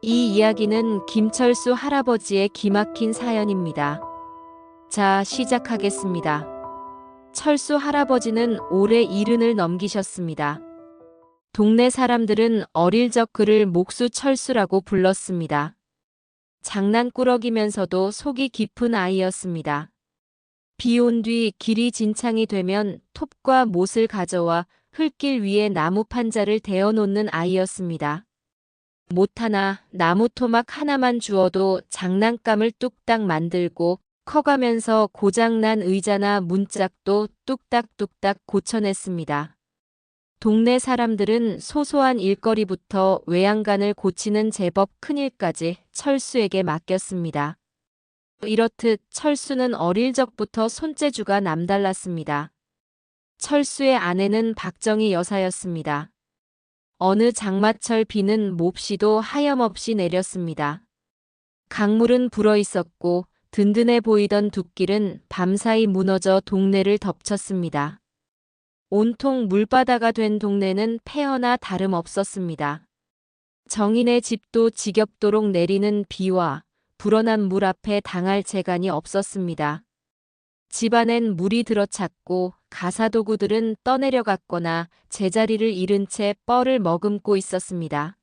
이 이야기는 김철수 할아버지의 기막힌 사연입니다. 자, 시작하겠습니다. 철수 할아버지는 올해 70을 넘기셨습니다. 동네 사람들은 어릴 적 그를 목수 철수라고 불렀습니다. 장난꾸러기면서도 속이 깊은 아이였습니다. 비 온 뒤 길이 진창이 되면 톱과 못을 가져와 흙길 위에 나무 판자를 대어 놓는 아이였습니다. 못 하나, 나무 토막 하나만 주어도 장난감을 뚝딱 만들고 커가면서 고장난 의자나 문짝도 뚝딱뚝딱 고쳐냈습니다. 동네 사람들은 소소한 일거리부터 외양간을 고치는 제법 큰일까지 철수에게 맡겼습니다. 이렇듯 철수는 어릴 적부터 손재주가 남달랐습니다. 철수의 아내는 박정희 여사였습니다. 어느 장마철 비는 몹시도 하염없이 내렸습니다. 강물은 불어 있었고 든든해 보이던 둑길은 밤사이 무너져 동네를 덮쳤습니다. 온통 물바다가 된 동네는 폐허나 다름없었습니다. 정인의 집도 지겹도록 내리는 비와 불어난 물 앞에 당할 재간이 없었습니다. 집안엔 물이 들어찼고 가사도구들은 떠내려갔거나 제자리를 잃은 채 뻘을 머금고 있었습니다.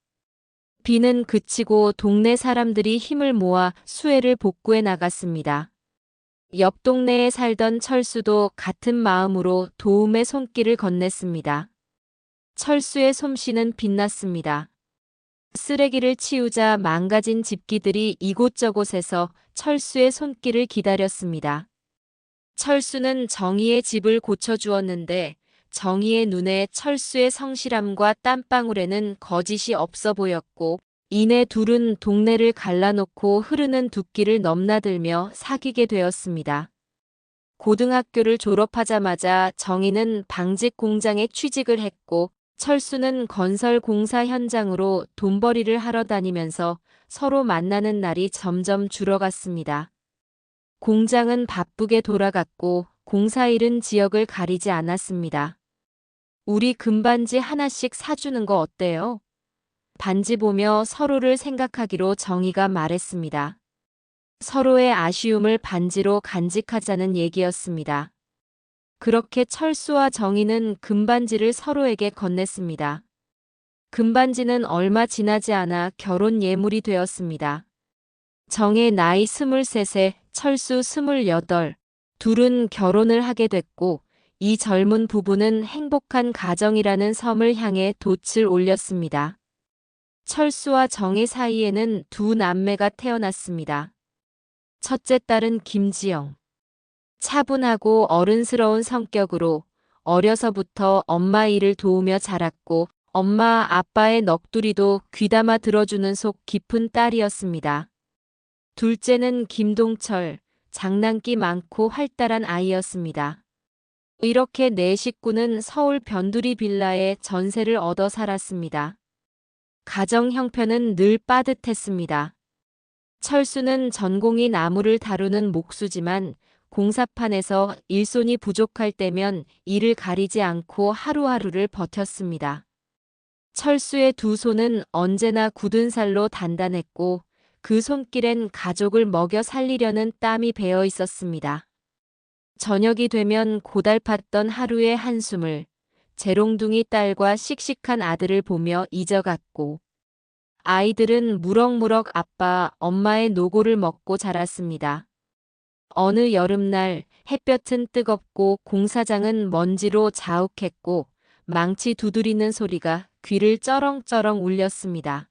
비는 그치고 동네 사람들이 힘을 모아 수해를 복구해 나갔습니다. 옆 동네에 살던 철수도 같은 마음으로 도움의 손길을 건넸습니다. 철수의 솜씨는 빛났습니다. 쓰레기를 치우자 망가진 집기들이 이곳저곳에서 철수의 손길을 기다렸습니다. 철수는 정희의 집을 고쳐주었는데 정희의 눈에 철수의 성실함과 땀방울에는 거짓이 없어 보였고 이내 둘은 동네를 갈라놓고 흐르는 둑길을 넘나들며 사귀게 되었습니다. 고등학교를 졸업하자마자 정희는 방직 공장에 취직을 했고 철수는 건설 공사 현장으로 돈벌이를 하러 다니면서 서로 만나는 날이 점점 줄어갔습니다. 공장은 바쁘게 돌아갔고 공사일은 지역을 가리지 않았습니다. 우리 금반지 하나씩 사주는 거 어때요? 반지 보며 서로를 생각하기로 정희가 말했습니다. 서로의 아쉬움을 반지로 간직하자는 얘기였습니다. 그렇게 철수와 정희는 금반지를 서로에게 건넸습니다. 금반지는 얼마 지나지 않아 결혼 예물이 되었습니다. 정의 나이 23세, 철수 28, 둘은 결혼을 하게 됐고 이 젊은 부부는 행복한 가정이라는 섬을 향해 돛을 올렸습니다. 철수와 정의 사이에는 두 남매가 태어났습니다. 첫째 딸은 김지영. 차분하고 어른스러운 성격으로 어려서부터 엄마 일을 도우며 자랐고 엄마 아빠의 넋두리도 귀담아 들어주는 속 깊은 딸이었습니다. 둘째는 김동철, 장난기 많고 활달한 아이였습니다. 이렇게 네 식구는 서울 변두리 빌라에 전세를 얻어 살았습니다. 가정 형편은 늘 빠듯했습니다. 철수는 전공이 나무를 다루는 목수지만 공사판에서 일손이 부족할 때면 이를 가리지 않고 하루하루를 버텼습니다. 철수의 두 손은 언제나 굳은 살로 단단했고 그 손길엔 가족을 먹여 살리려는 땀이 배어 있었습니다. 저녁이 되면 고달팠던 하루의 한숨을 재롱둥이 딸과 씩씩한 아들을 보며 잊어갔고 아이들은 무럭무럭 아빠, 엄마의 노고를 먹고 자랐습니다. 어느 여름날 햇볕은 뜨겁고 공사장은 먼지로 자욱했고 망치 두드리는 소리가 귀를 쩌렁쩌렁 울렸습니다.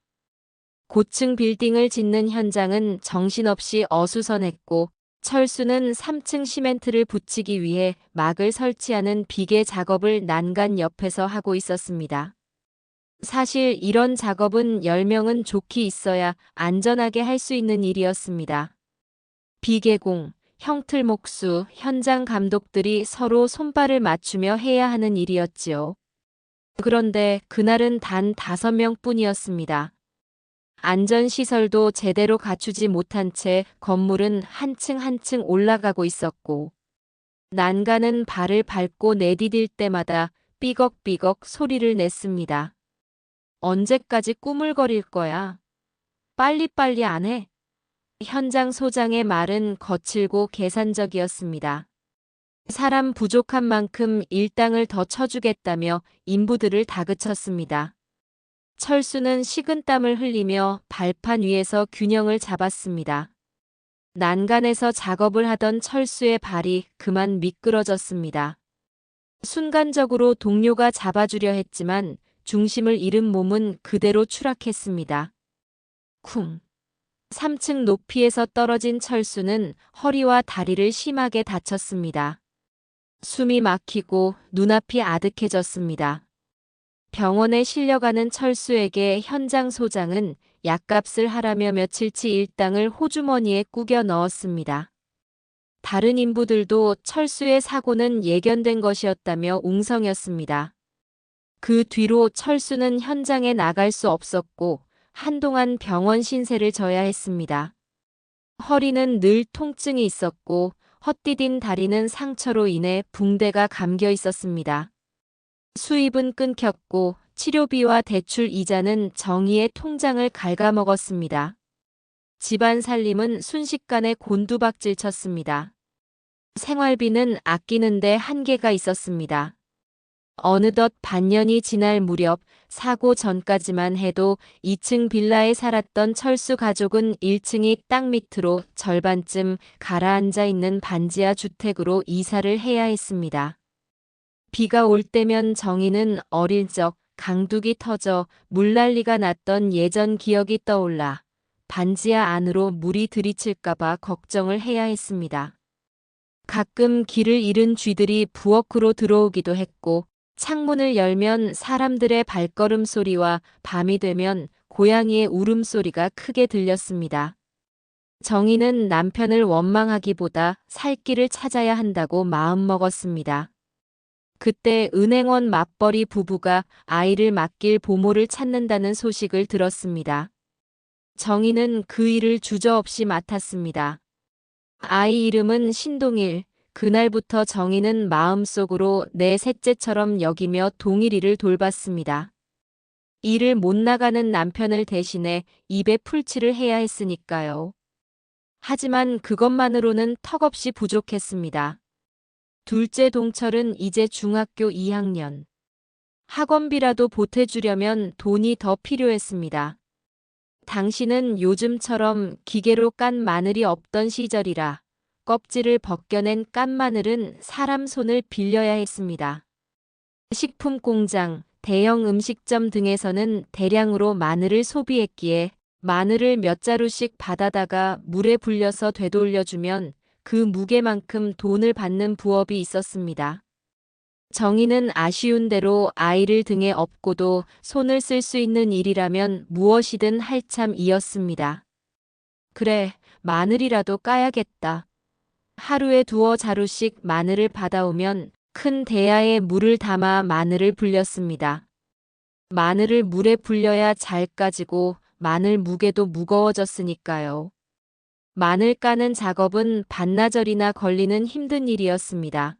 고층 빌딩을 짓는 현장은 정신없이 어수선했고 철수는 3층 시멘트를 붙이기 위해 막을 설치하는 비계 작업을 난간 옆에서 하고 있었습니다. 사실 이런 작업은 10명은 좋게 있어야 안전하게 할 수 있는 일이었습니다. 비계공, 형틀목수, 현장 감독들이 서로 손발을 맞추며 해야 하는 일이었지요. 그런데 그날은 단 5명뿐이었습니다. 안전시설도 제대로 갖추지 못한 채 건물은 한 층 한 층 올라가고 있었고 난간은 발을 밟고 내디딜 때마다 삐걱삐걱 소리를 냈습니다. 언제까지 꾸물거릴 거야? 빨리빨리 안 해? 현장 소장의 말은 거칠고 계산적이었습니다. 사람 부족한 만큼 일당을 더 쳐주겠다며 인부들을 다그쳤습니다. 철수는 식은땀을 흘리며 발판 위에서 균형을 잡았습니다. 난간에서 작업을 하던 철수의 발이 그만 미끄러졌습니다. 순간적으로 동료가 잡아주려 했지만 중심을 잃은 몸은 그대로 추락했습니다. 쿵. 3층 높이에서 떨어진 철수는 허리와 다리를 심하게 다쳤습니다. 숨이 막히고 눈앞이 아득해졌습니다. 병원에 실려가는 철수에게 현장 소장은 약값을 하라며 며칠치 일당을 호주머니에 꾸겨 넣었습니다. 다른 인부들도 철수의 사고는 예견된 것이었다며 웅성였습니다. 그 뒤로 철수는 현장에 나갈 수 없었고 한동안 병원 신세를 져야 했습니다. 허리는 늘 통증이 있었고 헛디딘 다리는 상처로 인해 붕대가 감겨 있었습니다. 수입은 끊겼고 치료비와 대출 이자는 정의의 통장을 갉아먹었습니다. 집안 살림은 순식간에 곤두박질 쳤습니다. 생활비는 아끼는데 한계가 있었습니다. 어느덧 반년이 지날 무렵 사고 전까지만 해도 2층 빌라에 살았던 철수 가족은 1층이 땅 밑으로 절반쯤 가라앉아 있는 반지하 주택으로 이사를 해야 했습니다. 비가 올 때면 정희는 어릴 적 강둑이 터져 물난리가 났던 예전 기억이 떠올라 반지하 안으로 물이 들이칠까봐 걱정을 해야 했습니다. 가끔 길을 잃은 쥐들이 부엌으로 들어오기도 했고 창문을 열면 사람들의 발걸음 소리와 밤이 되면 고양이의 울음소리가 크게 들렸습니다. 정희는 남편을 원망하기보다 살 길을 찾아야 한다고 마음먹었습니다. 그때 은행원 맞벌이 부부가 아이를 맡길 보모를 찾는다는 소식을 들었습니다. 정희는 그 일을 주저없이 맡았습니다. 아이 이름은 신동일. 그날부터 정희는 마음속으로 내 셋째처럼 여기며 동일이를 돌봤습니다. 일을 못 나가는 남편을 대신해 입에 풀칠을 해야 했으니까요. 하지만 그것만으로는 턱없이 부족했습니다. 둘째 동철은 이제 중학교 2학년. 학원비라도 보태주려면 돈이 더 필요했습니다. 당신은 요즘처럼 기계로 깐 마늘이 없던 시절이라 껍질을 벗겨낸 깐 마늘은 사람 손을 빌려야 했습니다. 식품 공장, 대형 음식점 등에서는 대량으로 마늘을 소비했기에 마늘을 몇 자루씩 받아다가 물에 불려서 되돌려주면 그 무게만큼 돈을 받는 부업이 있었습니다. 정희는 아쉬운 대로 아이를 등에 업고도 손을 쓸 수 있는 일이라면 무엇이든 할 참이었습니다. 그래, 마늘이라도 까야겠다. 하루에 2자루씩 마늘을 받아오면 큰 대야에 물을 담아 마늘을 불렸습니다. 마늘을 물에 불려야 잘 까지고 마늘 무게도 무거워졌으니까요. 마늘 까는 작업은 반나절이나 걸리는 힘든 일이었습니다.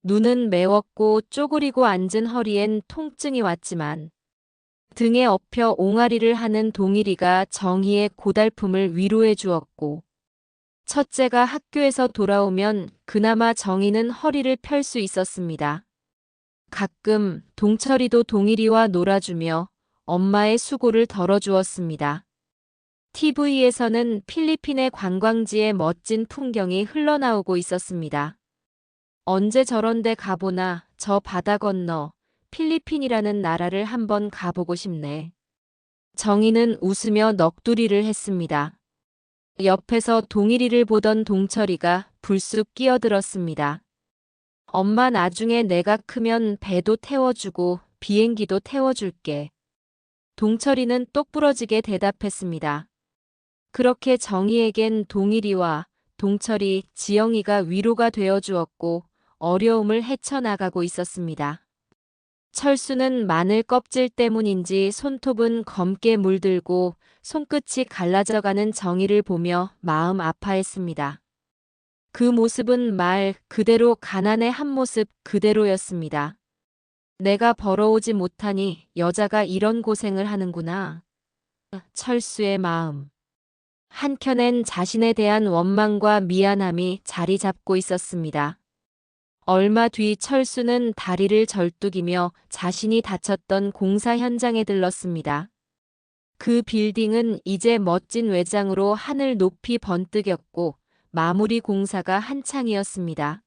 눈은 매웠고 쪼그리고 앉은 허리엔 통증이 왔지만 등에 엎여 옹알이를 하는 동일이가 정희의 고달픔을 위로해 주었고 첫째가 학교에서 돌아오면 그나마 정희는 허리를 펼 수 있었습니다. 가끔 동철이도 동일이와 놀아주며 엄마의 수고를 덜어주었습니다. TV에서는 필리핀의 관광지의 멋진 풍경이 흘러나오고 있었습니다. 언제 저런 데 가보나 저 바다 건너 필리핀이라는 나라를 한번 가보고 싶네. 정희는 웃으며 넋두리를 했습니다. 옆에서 동일이를 보던 동철이가 불쑥 끼어들었습니다. 엄마 나중에 내가 크면 배도 태워주고 비행기도 태워줄게. 동철이는 똑부러지게 대답했습니다. 그렇게 정희에겐 동일이와 동철이, 지영이가 위로가 되어 주었고 어려움을 헤쳐나가고 있었습니다. 철수는 마늘 껍질 때문인지 손톱은 검게 물들고 손끝이 갈라져가는 정희를 보며 마음 아파했습니다. 그 모습은 말 그대로 가난의 한 모습 그대로였습니다. 내가 벌어오지 못하니 여자가 이런 고생을 하는구나. 철수의 마음. 한켠엔 자신에 대한 원망과 미안함이 자리 잡고 있었습니다. 얼마 뒤 철수는 다리를 절뚝이며 자신이 다쳤던 공사 현장에 들렀습니다. 그 빌딩은 이제 멋진 외장으로 하늘 높이 번뜩였고 마무리 공사가 한창이었습니다.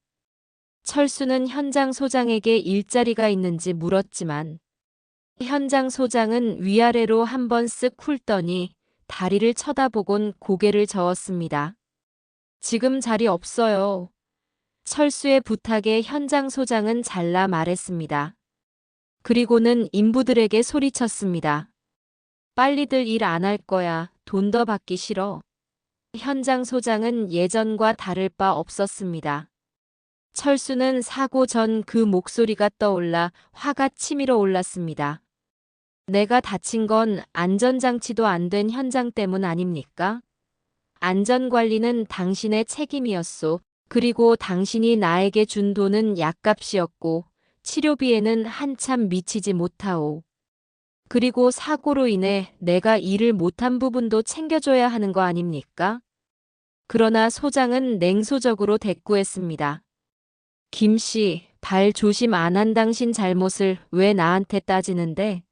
철수는 현장 소장에게 일자리가 있는지 물었지만 현장 소장은 위아래로 한번 쓱 훑더니 다리를 쳐다보곤 고개를 저었습니다. 지금 자리 없어요. 철수의 부탁에 현장 소장은 잘라 말했습니다. 그리고는 인부들에게 소리쳤습니다. 빨리들 일 안 할 거야. 돈 더 받기 싫어. 현장 소장은 예전과 다를 바 없었습니다. 철수는 사고 전 그 목소리가 떠올라 화가 치밀어 올랐습니다. 내가 다친 건 안전장치도 안 된 현장 때문 아닙니까? 안전관리는 당신의 책임이었소. 그리고 당신이 나에게 준 돈은 약값이었고 치료비에는 한참 미치지 못하오. 그리고 사고로 인해 내가 일을 못한 부분도 챙겨줘야 하는 거 아닙니까? 그러나 소장은 냉소적으로 대꾸했습니다. 김 씨, 발 조심 안 한 당신 잘못을 왜 나한테 따지는데?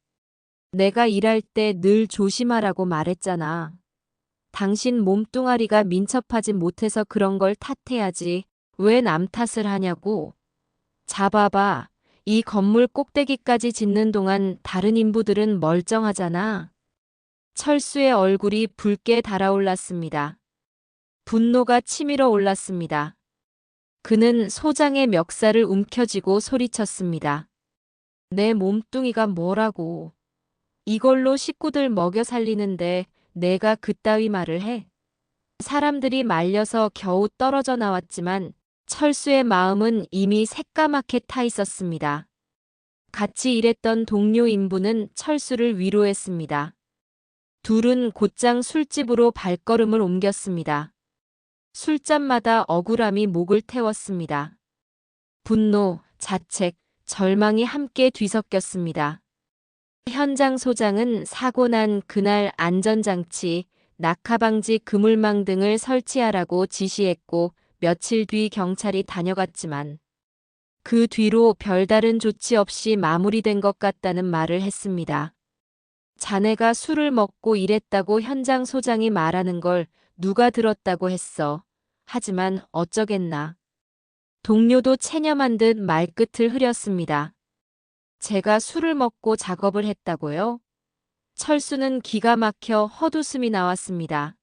내가 일할 때 늘 조심하라고 말했잖아. 당신 몸뚱아리가 민첩하지 못해서 그런 걸 탓해야지. 왜 남 탓을 하냐고. 잡아봐. 이 건물 꼭대기까지 짓는 동안 다른 인부들은 멀쩡하잖아. 철수의 얼굴이 붉게 달아올랐습니다. 분노가 치밀어 올랐습니다. 그는 소장의 멱살을 움켜쥐고 소리쳤습니다. 내 몸뚱이가 뭐라고. 이걸로 식구들 먹여 살리는데 내가 그따위 말을 해. 사람들이 말려서 겨우 떨어져 나왔지만 철수의 마음은 이미 새까맣게 타 있었습니다. 같이 일했던 동료 인부는 철수를 위로했습니다. 둘은 곧장 술집으로 발걸음을 옮겼습니다. 술잔마다 억울함이 목을 태웠습니다. 분노, 자책, 절망이 함께 뒤섞였습니다. 현장 소장은 사고 난 그날 안전장치, 낙하방지 그물망 등을 설치하라고 지시했고 며칠 뒤 경찰이 다녀갔지만 그 뒤로 별다른 조치 없이 마무리된 것 같다는 말을 했습니다. 자네가 술을 먹고 일했다고 현장 소장이 말하는 걸 누가 들었다고 했어. 하지만 어쩌겠나. 동료도 체념한 듯 말끝을 흐렸습니다. 제가 술을 먹고 작업을 했다고요? 철수는 기가 막혀 헛웃음이 나왔습니다.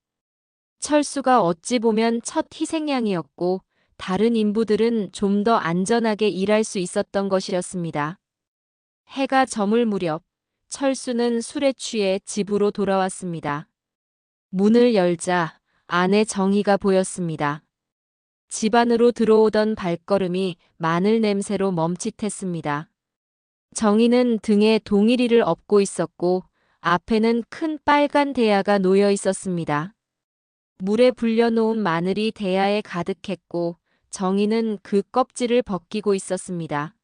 철수가 어찌 보면 첫 희생양이었고 다른 인부들은 좀 더 안전하게 일할 수 있었던 것이었습니다. 해가 저물 무렵 철수는 술에 취해 집으로 돌아왔습니다. 문을 열자 안에 정희가 보였습니다. 집 안으로 들어오던 발걸음이 마늘 냄새로 멈칫했습니다. 정희는 등에 동일이를 업고 있었고 앞에는 큰 빨간 대야가 놓여 있었습니다. 물에 불려놓은 마늘이 대야에 가득했고 정희는 그 껍질을 벗기고 있었습니다.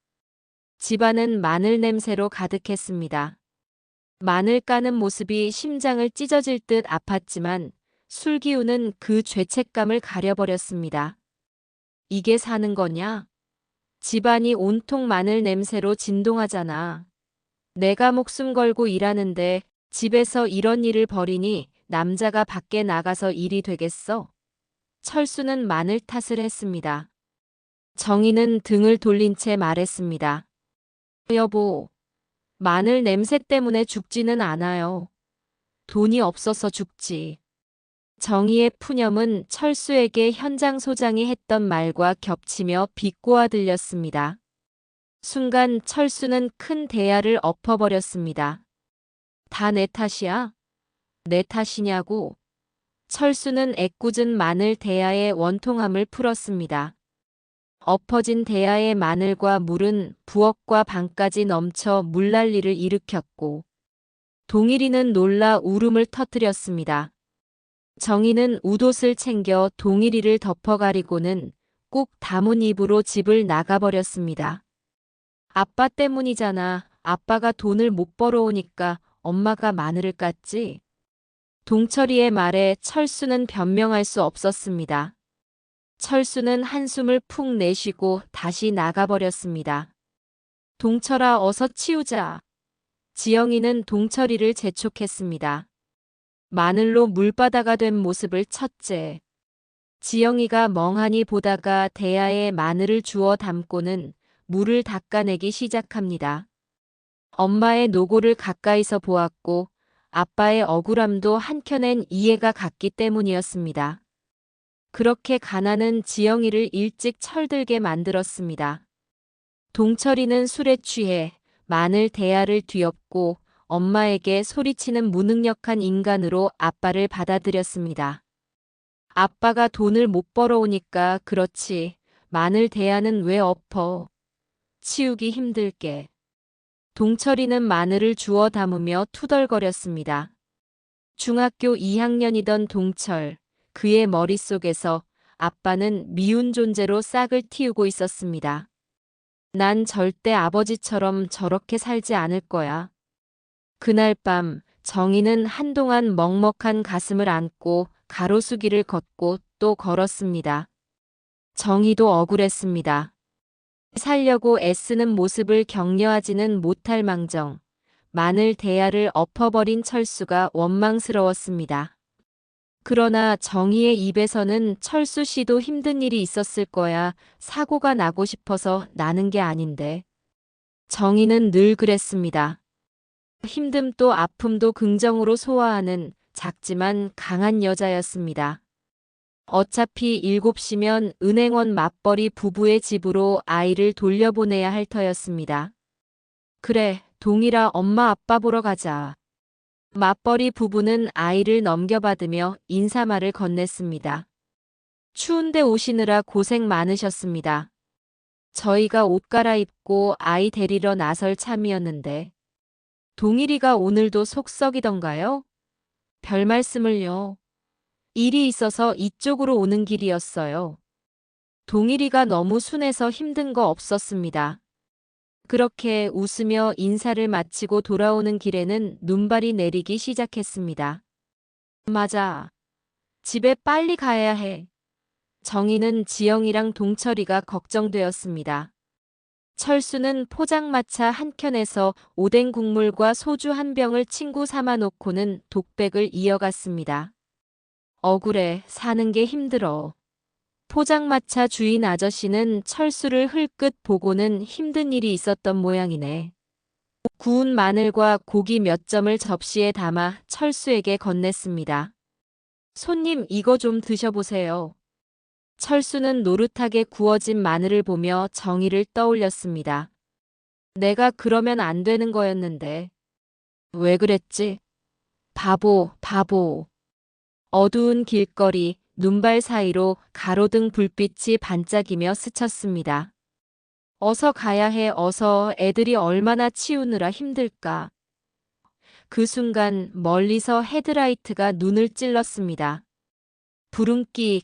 집안은 마늘 냄새로 가득했습니다. 마늘 까는 모습이 심장을 찢어질 듯 아팠지만 술 기운은 그 죄책감을 가려버렸습니다. 이게 사는 거냐? 집안이 온통 마늘 냄새로 진동하잖아. 내가 목숨 걸고 일하는데 집에서 이런 일을 벌이니 남자가 밖에 나가서 일이 되겠어? 철수는 마늘 탓을 했습니다. 정희는 등을 돌린 채 말했습니다. 여보, 마늘 냄새 때문에 죽지는 않아요. 돈이 없어서 죽지. 정희의 푸념은 철수에게 현장 소장이 했던 말과 겹치며 비꼬아 들렸습니다. 순간 철수는 큰 대야를 엎어버렸습니다. 다 내 탓이야? 내 탓이냐고? 철수는 애꿎은 마늘 대야의 원통함을 풀었습니다. 엎어진 대야의 마늘과 물은 부엌과 방까지 넘쳐 물난리를 일으켰고 동일이는 놀라 울음을 터뜨렸습니다. 정희는 웃옷을 챙겨 동일이를 덮어가리고는 꾹 다문 입으로 집을 나가버렸습니다. 아빠 때문이잖아. 아빠가 돈을 못 벌어오니까 엄마가 마늘을 깠지. 동철이의 말에 철수는 변명할 수 없었습니다. 철수는 한숨을 푹 내쉬고 다시 나가버렸습니다. 동철아, 어서 치우자. 지영이는 동철이를 재촉했습니다. 마늘로 물바다가 된 모습을 첫째. 지영이가 멍하니 보다가 대야에 마늘을 주워 담고는 물을 닦아내기 시작합니다. 엄마의 노고를 가까이서 보았고 아빠의 억울함도 한켠엔 이해가 갔기 때문이었습니다. 그렇게 가난은 지영이를 일찍 철들게 만들었습니다. 동철이는 술에 취해 마늘 대야를 뒤엎고 엄마에게 소리치는 무능력한 인간으로 아빠를 받아들였습니다. 아빠가 돈을 못 벌어오니까 그렇지. 마늘 대야는 왜 엎어? 치우기 힘들게. 동철이는 마늘을 주워 담으며 투덜거렸습니다. 중학교 2학년이던 동철, 그의 머릿속에서 아빠는 미운 존재로 싹을 틔우고 있었습니다. 난 절대 아버지처럼 저렇게 살지 않을 거야. 그날 밤 정희는 한동안 먹먹한 가슴을 안고 가로수길을 걷고 또 걸었습니다. 정희도 억울했습니다. 살려고 애쓰는 모습을 격려하지는 못할 망정, 마늘 대야를 엎어버린 철수가 원망스러웠습니다. 그러나 정희의 입에서는 철수 씨도 힘든 일이 있었을 거야. 사고가 나고 싶어서 나는 게 아닌데. 정희는 늘 그랬습니다. 힘듦도 아픔도 긍정으로 소화하는 작지만 강한 여자였습니다. 어차피 7시면 은행원 맞벌이 부부의 집으로 아이를 돌려보내야 할 터였습니다. 그래, 동일아 엄마 아빠 보러 가자. 맞벌이 부부는 아이를 넘겨받으며 인사말을 건넸습니다. 추운데 오시느라 고생 많으셨습니다. 저희가 옷 갈아입고 아이 데리러 나설 참이었는데 동일이가 오늘도 속 썩이던가요? 별 말씀을요. 일이 있어서 이쪽으로 오는 길이었어요. 동일이가 너무 순해서 힘든 거 없었습니다. 그렇게 웃으며 인사를 마치고 돌아오는 길에는 눈발이 내리기 시작했습니다. 맞아. 집에 빨리 가야 해. 정희는 지영이랑 동철이가 걱정되었습니다. 철수는 포장마차 한 켠에서 오뎅 국물과 소주 한 병을 친구 삼아 놓고는 독백을 이어갔습니다. 억울해, 사는 게 힘들어. 포장마차 주인 아저씨는 철수를 흘끗 보고는 힘든 일이 있었던 모양이네. 구운 마늘과 고기 몇 점을 접시에 담아 철수에게 건넸습니다. 손님 이거 좀 드셔보세요. 철수는 노릇하게 구워진 마늘을 보며 정의를 떠올렸습니다. 내가 그러면 안 되는 거였는데. 왜 그랬지? 바보, 바보. 어두운 길거리, 눈발 사이로 가로등 불빛이 반짝이며 스쳤습니다. 어서 가야 해, 어서. 애들이 얼마나 치우느라 힘들까. 그 순간 멀리서 헤드라이트가 눈을 찔렀습니다. 부름기.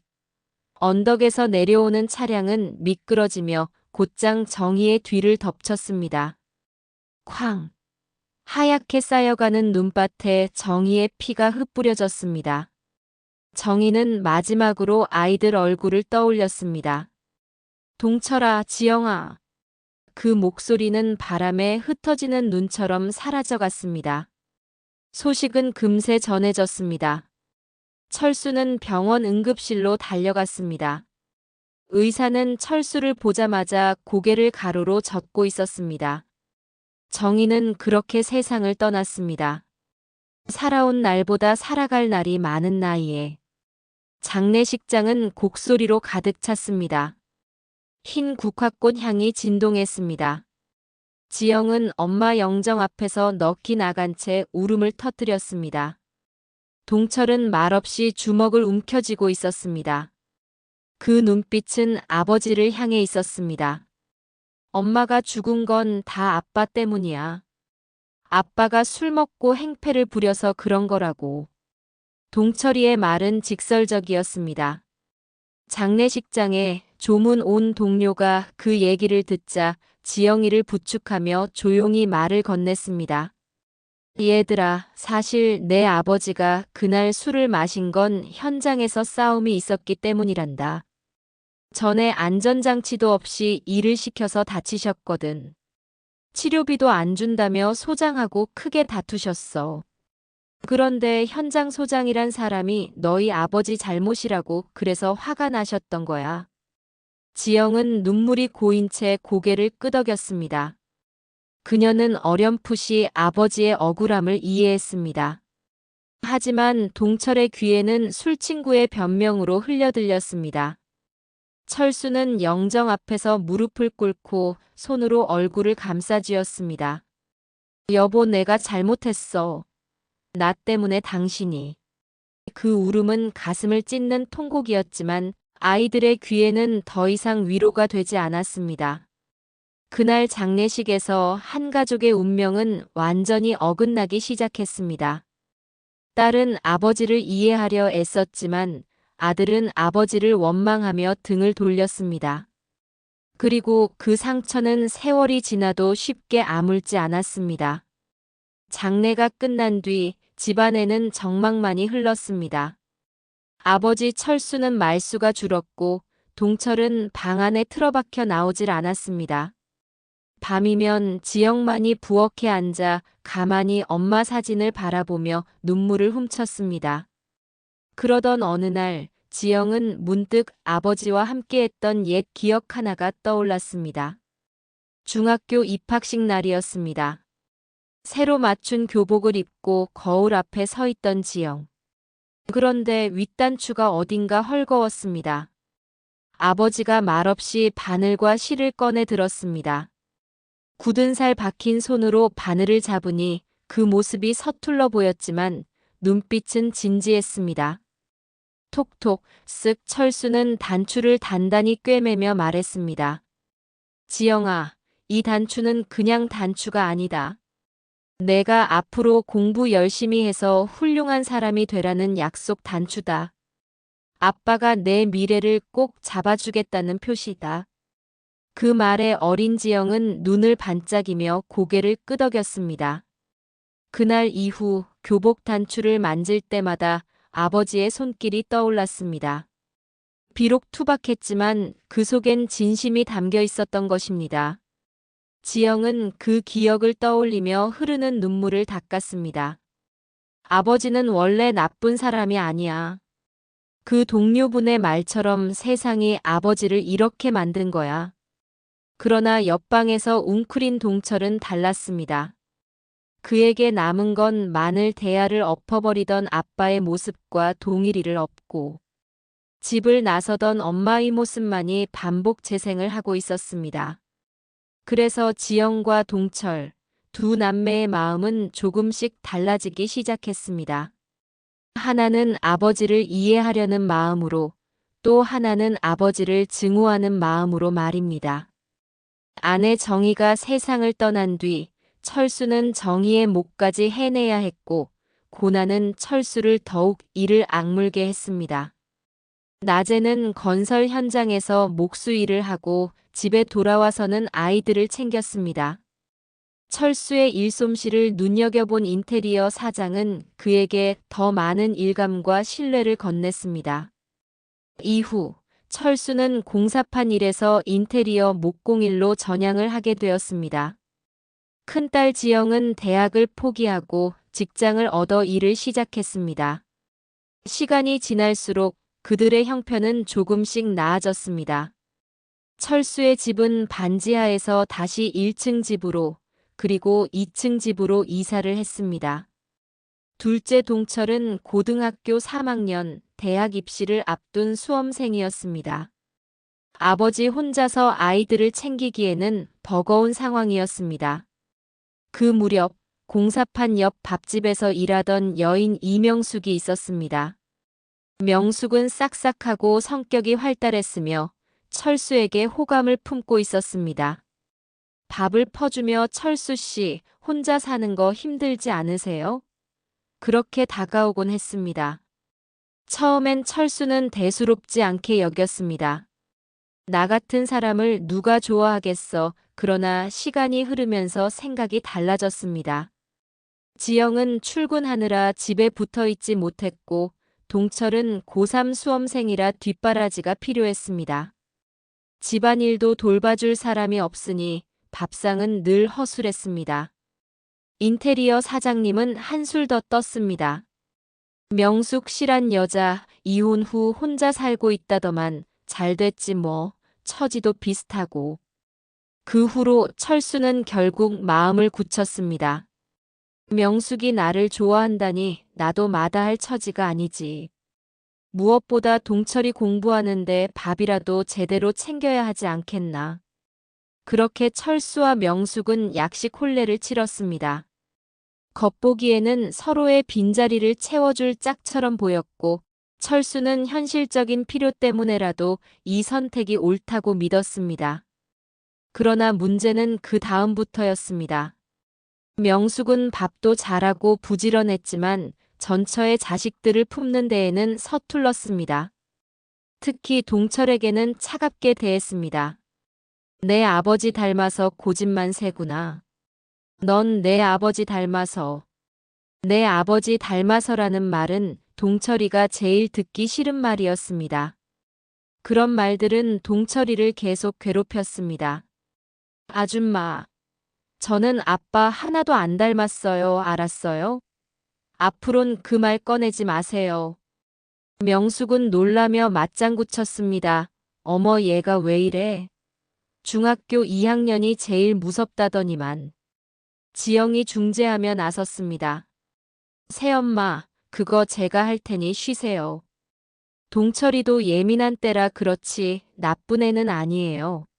언덕에서 내려오는 차량은 미끄러지며 곧장 정희의 뒤를 덮쳤습니다. 쾅. 하얗게 쌓여가는 눈밭에 정희의 피가 흩뿌려졌습니다. 정희는 마지막으로 아이들 얼굴을 떠올렸습니다. 동철아, 지영아. 그 목소리는 바람에 흩어지는 눈처럼 사라져갔습니다. 소식은 금세 전해졌습니다. 철수는 병원 응급실로 달려갔습니다. 의사는 철수를 보자마자 고개를 가로로 젓고 있었습니다. 정희는 그렇게 세상을 떠났습니다. 살아온 날보다 살아갈 날이 많은 나이에. 장례식장은 곡소리로 가득 찼습니다. 흰 국화꽃 향이 진동했습니다. 지영은 엄마 영정 앞에서 넋이 나간 채 울음을 터뜨렸습니다. 동철은 말없이 주먹을 움켜쥐고 있었습니다. 그 눈빛은 아버지를 향해 있었습니다. 엄마가 죽은 건 다 아빠 때문이야. 아빠가 술 먹고 행패를 부려서 그런 거라고. 동철이의 말은 직설적이었습니다. 장례식장에 조문 온 동료가 그 얘기를 듣자 지영이를 부축하며 조용히 말을 건넸습니다. 얘들아, 사실 내 아버지가 그날 술을 마신 건 현장에서 싸움이 있었기 때문이란다. 전에 안전장치도 없이 일을 시켜서 다치셨거든. 치료비도 안 준다며 소장하고 크게 다투셨어. 그런데 현장 소장이란 사람이 너희 아버지 잘못이라고 그래서 화가 나셨던 거야. 지영은 눈물이 고인 채 고개를 끄덕였습니다. 그녀는 어렴풋이 아버지의 억울함을 이해했습니다. 하지만 동철의 귀에는 술친구의 변명으로 흘려들렸습니다. 철수는 영정 앞에서 무릎을 꿇고 손으로 얼굴을 감싸쥐었습니다. 여보, 내가 잘못했어. 나 때문에 당신이. 그 울음은 가슴을 찢는 통곡이었지만 아이들의 귀에는 더 이상 위로가 되지 않았습니다. 그날 장례식에서 한 가족의 운명은 완전히 어긋나기 시작했습니다. 딸은 아버지를 이해하려 애썼지만 아들은 아버지를 원망하며 등을 돌렸습니다. 그리고 그 상처는 세월이 지나도 쉽게 아물지 않았습니다. 장례가 끝난 뒤 집안에는 정막만이 흘렀습니다. 아버지 철수는 말수가 줄었고 동철은 방 안에 틀어박혀 나오질 않았습니다. 밤이면 지영만이 부엌에 앉아 가만히 엄마 사진을 바라보며 눈물을 훔쳤습니다. 그러던 어느 날 지영은 문득 아버지와 함께했던 옛 기억 하나가 떠올랐습니다. 중학교 입학식 날이었습니다. 새로 맞춘 교복을 입고 거울 앞에 서 있던 지영. 그런데 윗단추가 어딘가 헐거웠습니다. 아버지가 말없이 바늘과 실을 꺼내 들었습니다. 굳은 살 박힌 손으로 바늘을 잡으니 그 모습이 서툴러 보였지만 눈빛은 진지했습니다. 톡톡 쓱 철수는 단추를 단단히 꿰매며 말했습니다. 지영아, 이 단추는 그냥 단추가 아니다. 내가 앞으로 공부 열심히 해서 훌륭한 사람이 되라는 약속 단추다. 아빠가 내 미래를 꼭 잡아주겠다는 표시다. 그 말에 어린 지영은 눈을 반짝이며 고개를 끄덕였습니다. 그날 이후 교복 단추를 만질 때마다 아버지의 손길이 떠올랐습니다. 비록 투박했지만 그 속엔 진심이 담겨 있었던 것입니다. 지영은 그 기억을 떠올리며 흐르는 눈물을 닦았습니다. 아버지는 원래 나쁜 사람이 아니야. 그 동료분의 말처럼 세상이 아버지를 이렇게 만든 거야. 그러나 옆방에서 웅크린 동철은 달랐습니다. 그에게 남은 건 마늘 대야를 엎어버리던 아빠의 모습과 동일이를 엎고 집을 나서던 엄마의 모습만이 반복 재생을 하고 있었습니다. 그래서 지영과 동철, 두 남매의 마음은 조금씩 달라지기 시작했습니다. 하나는 아버지를 이해하려는 마음으로, 또 하나는 아버지를 증오하는 마음으로 말입니다. 아내 정희가 세상을 떠난 뒤 철수는 정희의 목까지 해내야 했고 고난은 철수를 더욱 이를 악물게 했습니다. 낮에는 건설 현장에서 목수 일을 하고 집에 돌아와서는 아이들을 챙겼습니다. 철수의 일솜씨를 눈여겨본 인테리어 사장은 그에게 더 많은 일감과 신뢰를 건넸습니다. 이후 철수는 공사판 일에서 인테리어 목공일로 전향을 하게 되었습니다. 큰딸 지영은 대학을 포기하고 직장을 얻어 일을 시작했습니다. 시간이 지날수록 그들의 형편은 조금씩 나아졌습니다. 철수의 집은 반지하에서 다시 1층 집으로 그리고 2층 집으로 이사를 했습니다. 둘째 동철은 고등학교 3학년 대학 입시를 앞둔 수험생이었습니다. 아버지 혼자서 아이들을 챙기기에는 버거운 상황이었습니다. 그 무렵 공사판 옆 밥집에서 일하던 여인 이명숙이 있었습니다. 명숙은 싹싹하고 성격이 활달했으며 철수에게 호감을 품고 있었습니다. 밥을 퍼주며 철수 씨, 혼자 사는 거 힘들지 않으세요? 그렇게 다가오곤 했습니다. 처음엔 철수는 대수롭지 않게 여겼습니다. 나 같은 사람을 누가 좋아하겠어. 그러나 시간이 흐르면서 생각이 달라졌습니다. 지영은 출근하느라 집에 붙어 있지 못했고 동철은 고3 수험생이라 뒷바라지가 필요했습니다. 집안일도 돌봐줄 사람이 없으니 밥상은 늘 허술했습니다. 인테리어 사장님은 한술 더 떴습니다. 명숙 씨란 여자 이혼 후 혼자 살고 있다더만 잘 됐지 뭐 처지도 비슷하고. 그 후로 철수는 결국 마음을 굳혔습니다. 명숙이 나를 좋아한다니 나도 마다할 처지가 아니지. 무엇보다 동철이 공부하는데 밥이라도 제대로 챙겨야 하지 않겠나. 그렇게 철수와 명숙은 약식 혼례를 치렀습니다. 겉보기에는 서로의 빈자리를 채워줄 짝처럼 보였고 철수는 현실적인 필요 때문에라도 이 선택이 옳다고 믿었습니다. 그러나 문제는 그 다음부터였습니다. 명숙은 밥도 잘하고 부지런했지만 전처의 자식들을 품는 데에는 서툴렀습니다. 특히 동철에게는 차갑게 대했습니다. 내 아버지 닮아서 고집만 세구나. 넌 내 아버지 닮아서. 내 아버지 닮아서라는 말은 동철이가 제일 듣기 싫은 말이었습니다. 그런 말들은 동철이를 계속 괴롭혔습니다. 아줌마, 저는 아빠 하나도 안 닮았어요. 알았어요? 앞으론 그 말 꺼내지 마세요. 명숙은 놀라며 맞장구 쳤습니다. 어머 얘가 왜 이래? 중학교 2학년이 제일 무섭다더니만. 지영이 중재하며 나섰습니다. 새엄마, 그거 제가 할 테니 쉬세요. 동철이도 예민한 때라 그렇지 나쁜 애는 아니에요.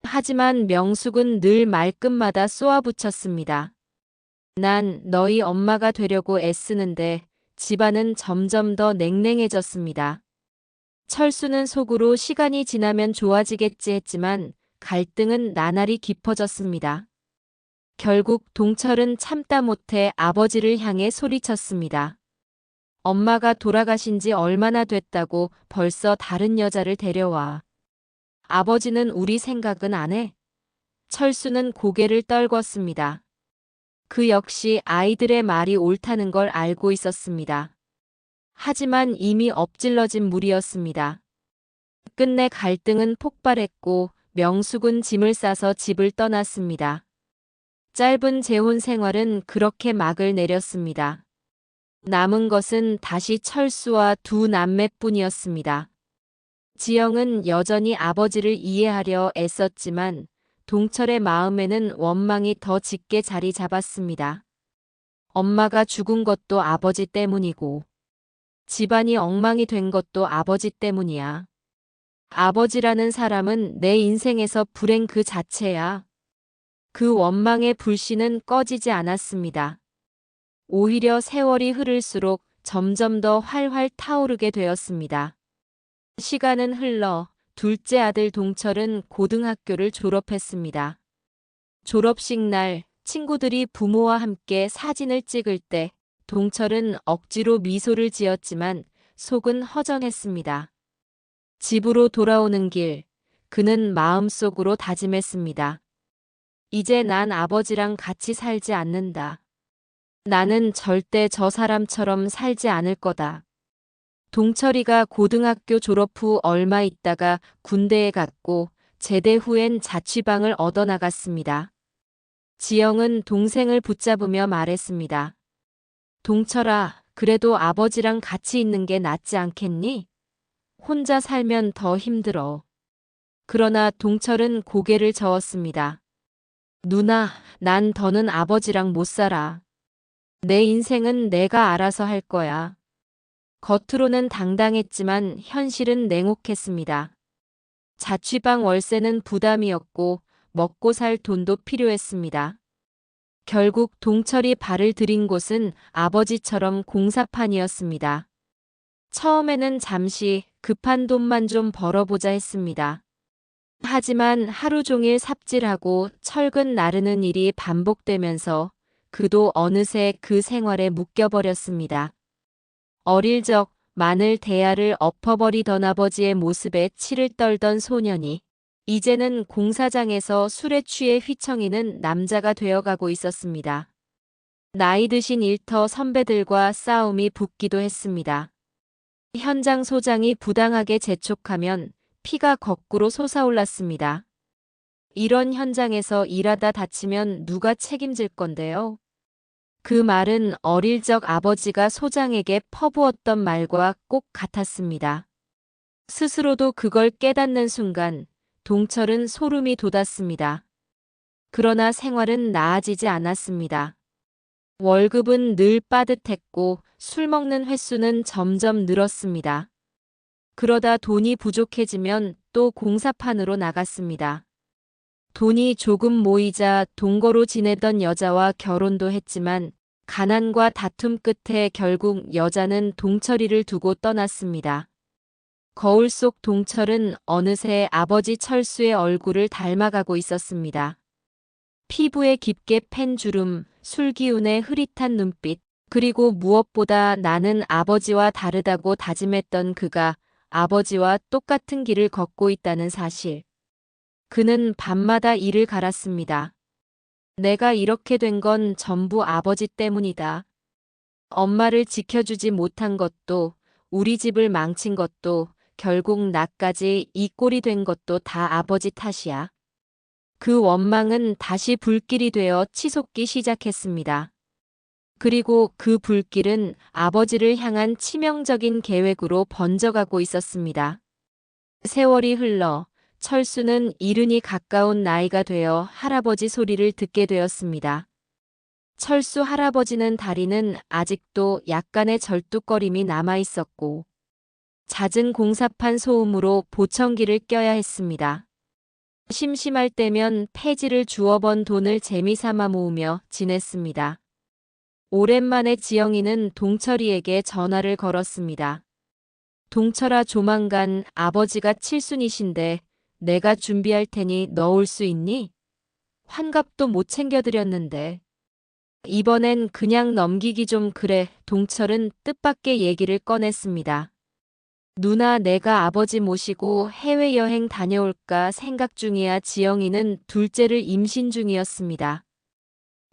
하지만 명숙은 늘 말끝마다 쏘아붙였습니다. 난 너희 엄마가 되려고 애쓰는데 집안은 점점 더 냉랭해졌습니다. 철수는 속으로 시간이 지나면 좋아지겠지 했지만 갈등은 나날이 깊어졌습니다. 결국 동철은 참다 못해 아버지를 향해 소리쳤습니다. 엄마가 돌아가신 지 얼마나 됐다고 벌써 다른 여자를 데려와. 아버지는 우리 생각은 안 해? 철수는 고개를 떨궜습니다. 그 역시 아이들의 말이 옳다는 걸 알고 있었습니다. 하지만 이미 엎질러진 물이었습니다. 끝내 갈등은 폭발했고 명숙은 짐을 싸서 집을 떠났습니다. 짧은 재혼 생활은 그렇게 막을 내렸습니다. 남은 것은 다시 철수와 두 남매뿐이었습니다. 지영은 여전히 아버지를 이해하려 애썼지만 동철의 마음에는 원망이 더 짙게 자리 잡았습니다. 엄마가 죽은 것도 아버지 때문이고 집안이 엉망이 된 것도 아버지 때문이야. 아버지라는 사람은 내 인생에서 불행 그 자체야. 그 원망의 불씨는 꺼지지 않았습니다. 오히려 세월이 흐를수록 점점 더 활활 타오르게 되었습니다. 시간은 흘러 둘째 아들 동철은 고등학교를 졸업했습니다. 졸업식 날 친구들이 부모와 함께 사진을 찍을 때 동철은 억지로 미소를 지었지만 속은 허전했습니다. 집으로 돌아오는 길, 그는 마음속으로 다짐했습니다. 이제 난 아버지랑 같이 살지 않는다. 나는 절대 저 사람처럼 살지 않을 거다. 동철이가 고등학교 졸업 후 얼마 있다가 군대에 갔고 제대 후엔 자취방을 얻어나갔습니다. 지영은 동생을 붙잡으며 말했습니다. 동철아, 그래도 아버지랑 같이 있는 게 낫지 않겠니? 혼자 살면 더 힘들어. 그러나 동철은 고개를 저었습니다. 누나, 난 더는 아버지랑 못 살아. 내 인생은 내가 알아서 할 거야. 겉으로는 당당했지만 현실은 냉혹했습니다. 자취방 월세는 부담이었고 먹고 살 돈도 필요했습니다. 결국 동철이 발을 들인 곳은 아버지처럼 공사판이었습니다. 처음에는 잠시 급한 돈만 좀 벌어보자 했습니다. 하지만 하루 종일 삽질하고 철근 나르는 일이 반복되면서 그도 어느새 그 생활에 묶여버렸습니다. 어릴 적 마늘 대야를 엎어버리던 아버지의 모습에 치를 떨던 소년이 이제는 공사장에서 술에 취해 휘청이는 남자가 되어가고 있었습니다. 나이 드신 일터 선배들과 싸움이 붙기도 했습니다. 현장 소장이 부당하게 재촉하면 피가 거꾸로 솟아올랐습니다. 이런 현장에서 일하다 다치면 누가 책임질 건데요? 그 말은 어릴 적 아버지가 소장에게 퍼부었던 말과 꼭 같았습니다. 스스로도 그걸 깨닫는 순간 동철은 소름이 돋았습니다. 그러나 생활은 나아지지 않았습니다. 월급은 늘 빠듯했고 술 먹는 횟수는 점점 늘었습니다. 그러다 돈이 부족해지면 또 공사판으로 나갔습니다. 돈이 조금 모이자 동거로 지내던 여자와 결혼도 했지만 가난과 다툼 끝에 결국 여자는 동철이를 두고 떠났습니다. 거울 속 동철은 어느새 아버지 철수의 얼굴을 닮아가고 있었습니다. 피부에 깊게 팬 주름, 술기운의 흐릿한 눈빛, 그리고 무엇보다 나는 아버지와 다르다고 다짐했던 그가 아버지와 똑같은 길을 걷고 있다는 사실. 그는 밤마다 이를 갈았습니다. 내가 이렇게 된 건 전부 아버지 때문이다. 엄마를 지켜주지 못한 것도, 우리 집을 망친 것도, 결국 나까지 이 꼴이 된 것도 다 아버지 탓이야. 그 원망은 다시 불길이 되어 치솟기 시작했습니다. 그리고 그 불길은 아버지를 향한 치명적인 계획으로 번져가고 있었습니다. 세월이 흘러 철수는 이른이 가까운 나이가 되어 할아버지 소리를 듣게 되었습니다. 철수 할아버지는 다리는 아직도 약간의 절뚝거림이 남아 있었고 잦은 공사판 소음으로 보청기를 껴야 했습니다. 심심할 때면 폐지를 주워 번 돈을 재미삼아 모으며 지냈습니다. 오랜만에 지영이는 동철이에게 전화를 걸었습니다. 동철아, 조만간 아버지가 칠순이신데 내가 준비할 테니 너 올 수 있니? 환갑도 못 챙겨드렸는데. 이번엔 그냥 넘기기 좀 그래. 동철은 뜻밖의 얘기를 꺼냈습니다. 누나, 내가 아버지 모시고 해외여행 다녀올까 생각 중이야. 지영이는 둘째를 임신 중이었습니다.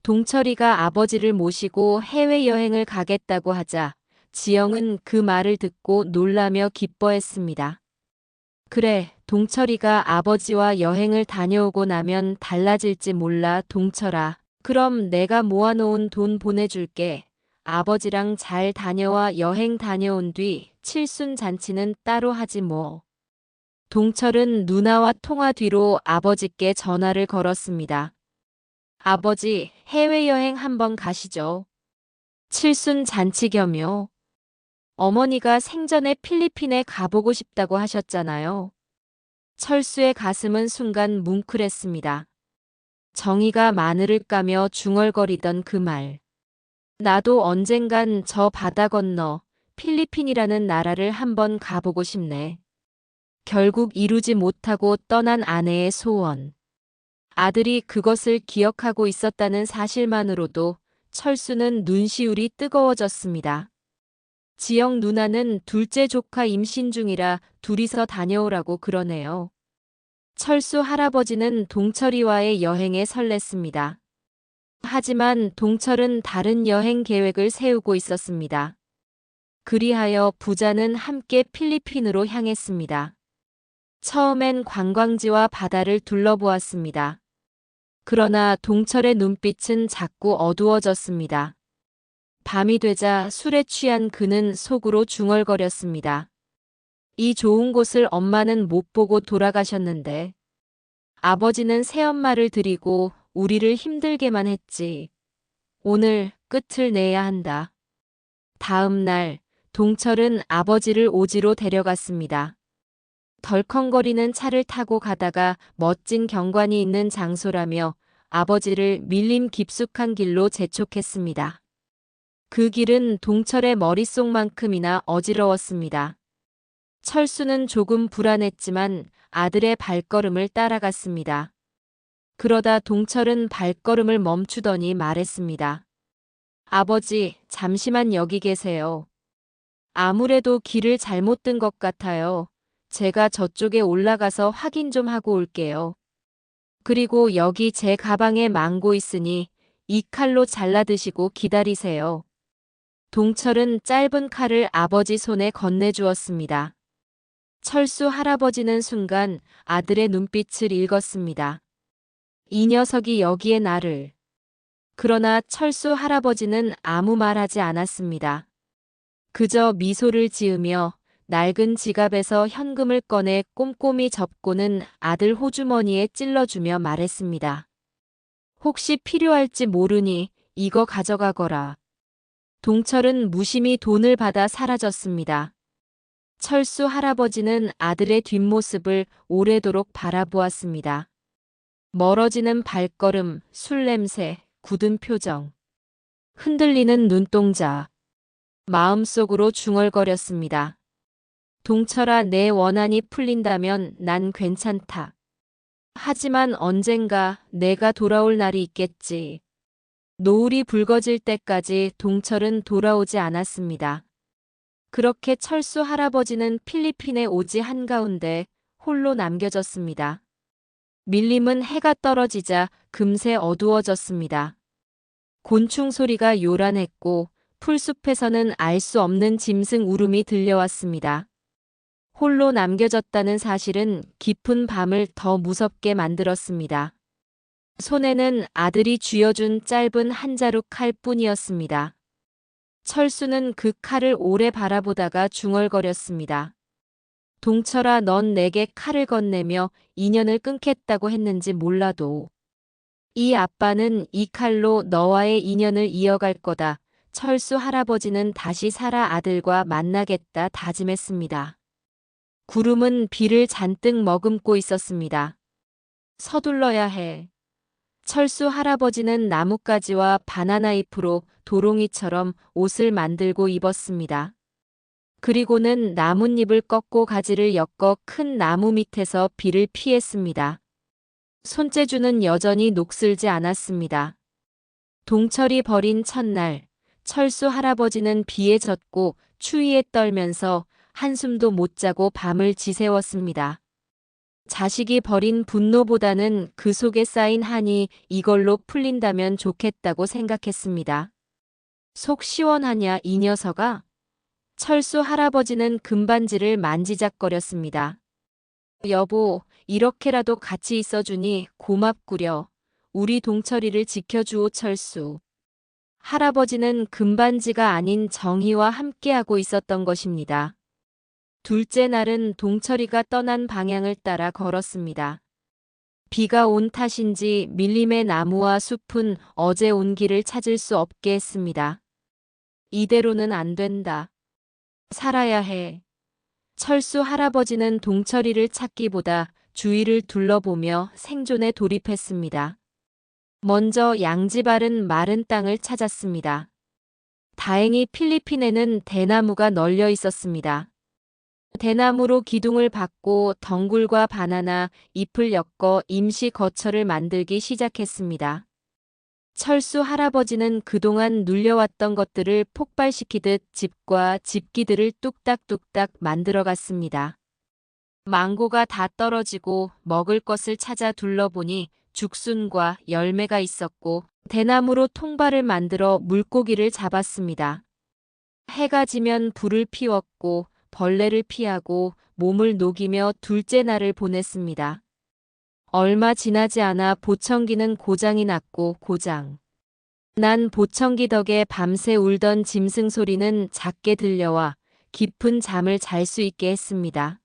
동철이가 아버지를 모시고 해외여행을 가겠다고 하자 지영은 그 말을 듣고 놀라며 기뻐했습니다. 그래, 동철이가 아버지와 여행을 다녀오고 나면 달라질지 몰라. 동철아, 그럼 내가 모아놓은 돈 보내줄게. 아버지랑 잘 다녀와. 여행 다녀온 뒤 칠순 잔치는 따로 하지 뭐. 동철은 누나와 통화 뒤로 아버지께 전화를 걸었습니다. 아버지, 해외여행 한번 가시죠. 칠순 잔치 겸요. 어머니가 생전에 필리핀에 가보고 싶다고 하셨잖아요. 철수의 가슴은 순간 뭉클했습니다. 정희가 마늘을 까며 중얼거리던 그 말. 나도 언젠간 저 바다 건너 필리핀이라는 나라를 한번 가보고 싶네. 결국 이루지 못하고 떠난 아내의 소원. 아들이 그것을 기억하고 있었다는 사실만으로도 철수는 눈시울이 뜨거워졌습니다. 지영 누나는 둘째 조카 임신 중이라 둘이서 다녀오라고 그러네요. 철수 할아버지는 동철이와의 여행에 설렜습니다. 하지만 동철은 다른 여행 계획을 세우고 있었습니다. 그리하여 부자는 함께 필리핀으로 향했습니다. 처음엔 관광지와 바다를 둘러보았습니다. 그러나 동철의 눈빛은 자꾸 어두워졌습니다. 밤이 되자 술에 취한 그는 속으로 중얼거렸습니다. 이 좋은 곳을 엄마는 못 보고 돌아가셨는데 아버지는 새엄마를 들이고 우리를 힘들게만 했지. 오늘 끝을 내야 한다. 다음 날 동철은 아버지를 오지로 데려갔습니다. 덜컹거리는 차를 타고 가다가 멋진 경관이 있는 장소라며 아버지를 밀림 깊숙한 길로 재촉했습니다. 그 길은 동철의 머릿속만큼이나 어지러웠습니다. 철수는 조금 불안했지만 아들의 발걸음을 따라갔습니다. 그러다 동철은 발걸음을 멈추더니 말했습니다. 아버지, 잠시만 여기 계세요. 아무래도 길을 잘못 든 것 같아요. 제가 저쪽에 올라가서 확인 좀 하고 올게요. 그리고 여기 제 가방에 망고 있으니 이 칼로 잘라 드시고 기다리세요. 동철은 짧은 칼을 아버지 손에 건네주었습니다. 철수 할아버지는 순간 아들의 눈빛을 읽었습니다. 이 녀석이 여기에 나를. 그러나 철수 할아버지는 아무 말하지 않았습니다. 그저 미소를 지으며 낡은 지갑에서 현금을 꺼내 꼼꼼히 접고는 아들 호주머니에 찔러주며 말했습니다. 혹시 필요할지 모르니 이거 가져가거라. 동철은 무심히 돈을 받아 사라졌습니다. 철수 할아버지는 아들의 뒷모습을 오래도록 바라보았습니다. 멀어지는 발걸음, 술 냄새, 굳은 표정, 흔들리는 눈동자. 마음속으로 중얼거렸습니다. 동철아, 내 원한이 풀린다면 난 괜찮다. 하지만 언젠가 내가 돌아올 날이 있겠지. 노을이 붉어질 때까지 동철은 돌아오지 않았습니다. 그렇게 철수 할아버지는 필리핀의 오지 한가운데 홀로 남겨졌습니다. 밀림은 해가 떨어지자 금세 어두워졌습니다. 곤충 소리가 요란했고 풀숲에서는 알 수 없는 짐승 울음이 들려왔습니다. 홀로 남겨졌다는 사실은 깊은 밤을 더 무섭게 만들었습니다. 손에는 아들이 쥐어준 짧은 한 자루 칼 뿐이었습니다. 철수는 그 칼을 오래 바라보다가 중얼거렸습니다. 동철아, 넌 내게 칼을 건네며 인연을 끊겠다고 했는지 몰라도 이 아빠는 이 칼로 너와의 인연을 이어갈 거다. 철수 할아버지는 다시 살아 아들과 만나겠다 다짐했습니다. 구름은 비를 잔뜩 머금고 있었습니다. 서둘러야 해. 철수 할아버지는 나뭇가지와 바나나 잎으로 도롱이처럼 옷을 만들고 입었습니다. 그리고는 나뭇잎을 꺾고 가지를 엮어 큰 나무 밑에서 비를 피했습니다. 손재주는 여전히 녹슬지 않았습니다. 동철이 버린 첫날, 철수 할아버지는 비에 젖고 추위에 떨면서 한숨도 못 자고 밤을 지새웠습니다. 자식이 버린 분노보다는 그 속에 쌓인 한이 이걸로 풀린다면 좋겠다고 생각했습니다. 속 시원하냐 이 녀석아? 철수 할아버지는 금반지를 만지작거렸습니다. 여보, 이렇게라도 같이 있어주니 고맙구려. 우리 동철이를 지켜주오 철수. 할아버지는 금반지가 아닌 정의와 함께하고 있었던 것입니다. 둘째 날은 동철이가 떠난 방향을 따라 걸었습니다. 비가 온 탓인지 밀림의 나무와 숲은 어제 온 길을 찾을 수 없게 했습니다. 이대로는 안 된다. 살아야 해. 철수 할아버지는 동철이를 찾기보다 주위를 둘러보며 생존에 돌입했습니다. 먼저 양지바른 마른 땅을 찾았습니다. 다행히 필리핀에는 대나무가 널려 있었습니다. 대나무로 기둥을 박고 덩굴과 바나나 잎을 엮어 임시 거처를 만들기 시작했습니다. 철수 할아버지는 그동안 눌려왔던 것들을 폭발시키듯 집과 집기들을 뚝딱뚝딱 만들어갔습니다. 망고가 다 떨어지고 먹을 것을 찾아 둘러보니 죽순과 열매가 있었고 대나무로 통발을 만들어 물고기를 잡았습니다. 해가 지면 불을 피웠고 벌레를 피하고 몸을 녹이며 둘째 날을 보냈습니다. 얼마 지나지 않아 보청기는 고장이 났고 고장 난 보청기 덕에 밤새 울던 짐승 소리는 작게 들려와 깊은 잠을 잘 수 있게 했습니다.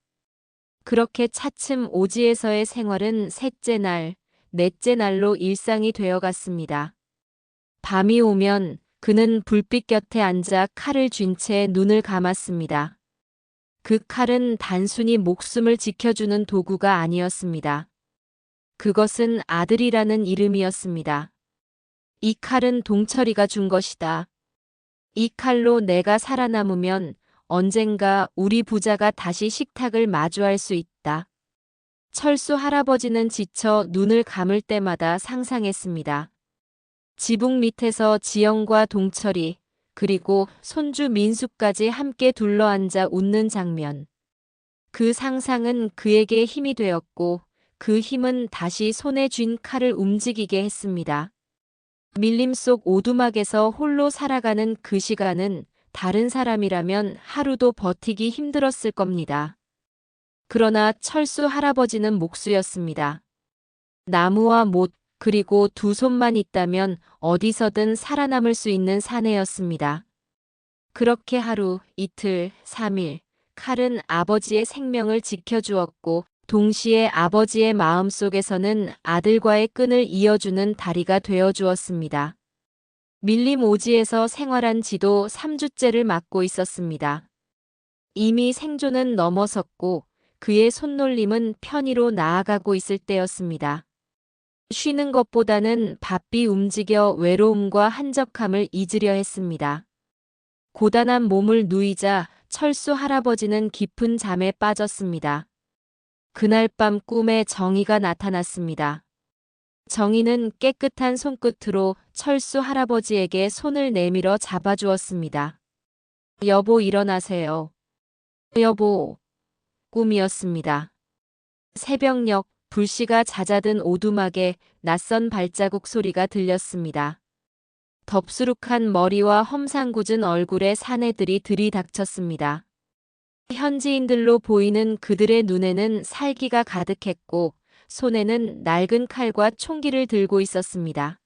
그렇게 차츰 오지에서의 생활은 셋째 날, 넷째 날로 일상이 되어갔습니다. 밤이 오면 그는 불빛 곁에 앉아 칼을 쥔 채 눈을 감았습니다. 그 칼은 단순히 목숨을 지켜주는 도구가 아니었습니다. 그것은 아들이라는 이름이었습니다. 이 칼은 동철이가 준 것이다. 이 칼로 내가 살아남으면 언젠가 우리 부자가 다시 식탁을 마주할 수 있다. 철수 할아버지는 지쳐 눈을 감을 때마다 상상했습니다. 지붕 밑에서 지영과 동철이 그리고 손주 민수까지 함께 둘러앉아 웃는 장면. 그 상상은 그에게 힘이 되었고 그 힘은 다시 손에 쥔 칼을 움직이게 했습니다. 밀림 속 오두막에서 홀로 살아가는 그 시간은 다른 사람이라면 하루도 버티기 힘들었을 겁니다. 그러나 철수 할아버지는 목수였습니다. 나무와 못, 그리고 두 손만 있다면 어디서든 살아남을 수 있는 사내였습니다. 그렇게 하루, 이틀, 3일, 칼은 아버지의 생명을 지켜주었고, 동시에 아버지의 마음속에서는 아들과의 끈을 이어주는 다리가 되어주었습니다. 밀림 오지에서 생활한 지도 3주째를 맞고 있었습니다. 이미 생존은 넘어섰고, 그의 손놀림은 편의로 나아가고 있을 때였습니다. 쉬는 것보다는 바삐 움직여 외로움과 한적함을 잊으려 했습니다. 고단한 몸을 누이자 철수 할아버지는 깊은 잠에 빠졌습니다. 그날 밤 꿈에 정희가 나타났습니다. 정희는 깨끗한 손끝으로 철수 할아버지에게 손을 내밀어 잡아주었습니다. 여보, 일어나세요. 여보. 꿈이었습니다. 새벽녘 불씨가 잦아든 오두막에 낯선 발자국 소리가 들렸습니다. 덥수룩한 머리와 험상궂은 얼굴에 사내들이 들이닥쳤습니다. 현지인들로 보이는 그들의 눈에는 살기가 가득했고 손에는 낡은 칼과 총기를 들고 있었습니다.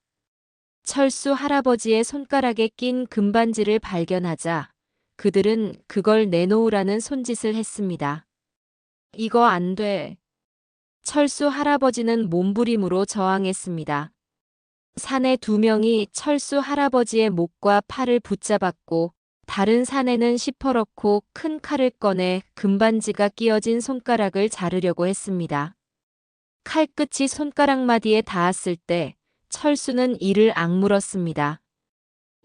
철수 할아버지의 손가락에 낀 금반지를 발견하자 그들은 그걸 내놓으라는 손짓을 했습니다. 이거 안 돼. 철수 할아버지는 몸부림으로 저항했습니다. 사내 2명이 철수 할아버지의 목과 팔을 붙잡았고 다른 사내는 시퍼렇고 큰 칼을 꺼내 금반지가 끼어진 손가락을 자르려고 했습니다. 칼끝이 손가락 마디에 닿았을 때 철수는 이를 악물었습니다.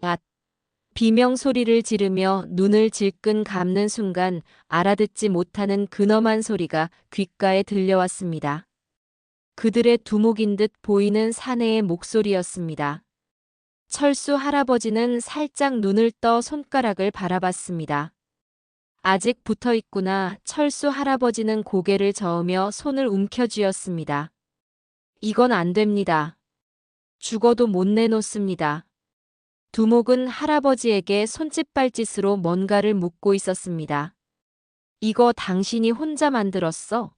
앗! 비명 소리를 지르며 눈을 질끈 감는 순간 알아듣지 못하는 근엄한 소리가 귓가에 들려왔습니다. 그들의 두목인 듯 보이는 사내의 목소리였습니다. 철수 할아버지는 살짝 눈을 떠 손가락을 바라봤습니다. 아직 붙어 있구나. 철수 할아버지는 고개를 저으며 손을 움켜쥐었습니다. 이건 안 됩니다. 죽어도 못 내놓습니다. 두목은 할아버지에게 손짓발짓으로 뭔가를 묻고 있었습니다. 이거 당신이 혼자 만들었어?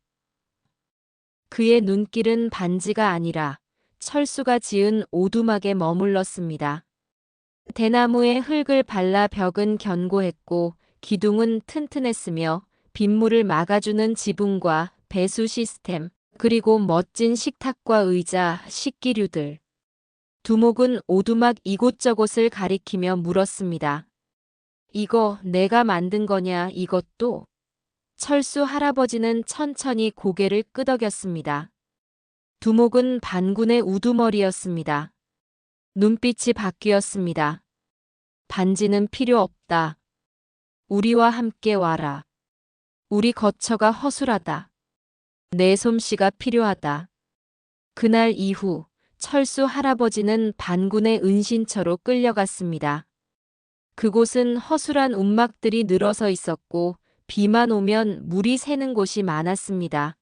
그의 눈길은 반지가 아니라 철수가 지은 오두막에 머물렀습니다. 대나무에 흙을 발라 벽은 견고했고 기둥은 튼튼했으며 빗물을 막아주는 지붕과 배수 시스템, 그리고 멋진 식탁과 의자, 식기류들. 두목은 오두막 이곳저곳을 가리키며 물었습니다. 이거 내가 만든 거냐, 이것도? 철수 할아버지는 천천히 고개를 끄덕였습니다. 두목은 반군의 우두머리였습니다. 눈빛이 바뀌었습니다. 반지는 필요 없다. 우리와 함께 와라. 우리 거처가 허술하다. 내 솜씨가 필요하다. 그날 이후 철수 할아버지는 반군의 은신처로 끌려갔습니다. 그곳은 허술한 움막들이 늘어서 있었고 비만 오면 물이 새는 곳이 많았습니다.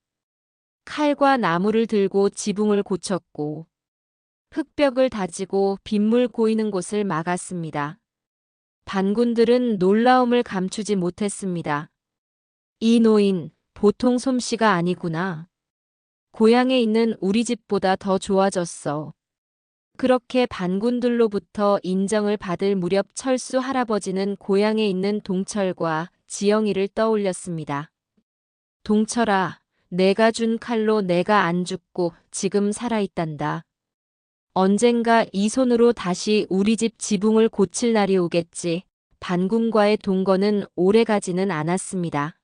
칼과 나무를 들고 지붕을 고쳤고 흙벽을 다지고 빗물 고이는 곳을 막았습니다. 반군들은 놀라움을 감추지 못했습니다. 이 노인, 보통 솜씨가 아니구나. 고향에 있는 우리 집보다 더 좋아졌어. 그렇게 반군들로부터 인정을 받을 무렵 철수 할아버지는 고향에 있는 동철과 지영이를 떠올렸습니다. 동철아, 내가 준 칼로 내가 안 죽고 지금 살아있단다. 언젠가 이 손으로 다시 우리 집 지붕을 고칠 날이 오겠지. 반군과의 동거는 오래가지는 않았습니다.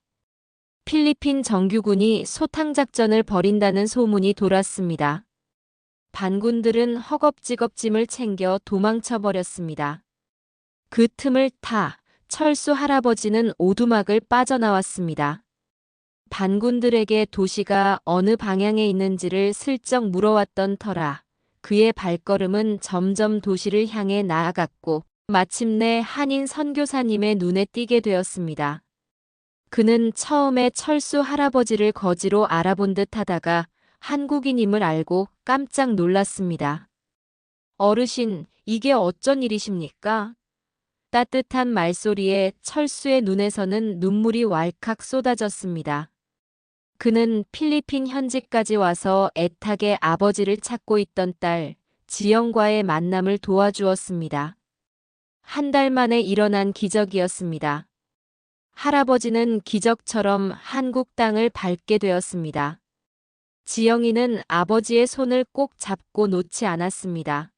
필리핀 정규군이 소탕작전을 벌인다는 소문이 돌았습니다. 반군들은 허겁지겁 짐을 챙겨 도망쳐버렸습니다. 그 틈을 타 철수 할아버지는 오두막을 빠져나왔습니다. 반군들에게 도시가 어느 방향에 있는지를 슬쩍 물어왔던 터라 그의 발걸음은 점점 도시를 향해 나아갔고 마침내 한인 선교사님의 눈에 띄게 되었습니다. 그는 처음에 철수 할아버지를 거지로 알아본 듯 하다가 한국인임을 알고 깜짝 놀랐습니다. 어르신, 이게 어쩐 일이십니까? 따뜻한 말소리에 철수의 눈에서는 눈물이 왈칵 쏟아졌습니다. 그는 필리핀 현지까지 와서 애타게 아버지를 찾고 있던 딸, 지영과의 만남을 도와주었습니다. 한 달 만에 일어난 기적이었습니다. 할아버지는 기적처럼 한국 땅을 밟게 되었습니다. 지영이는 아버지의 손을 꼭 잡고 놓지 않았습니다.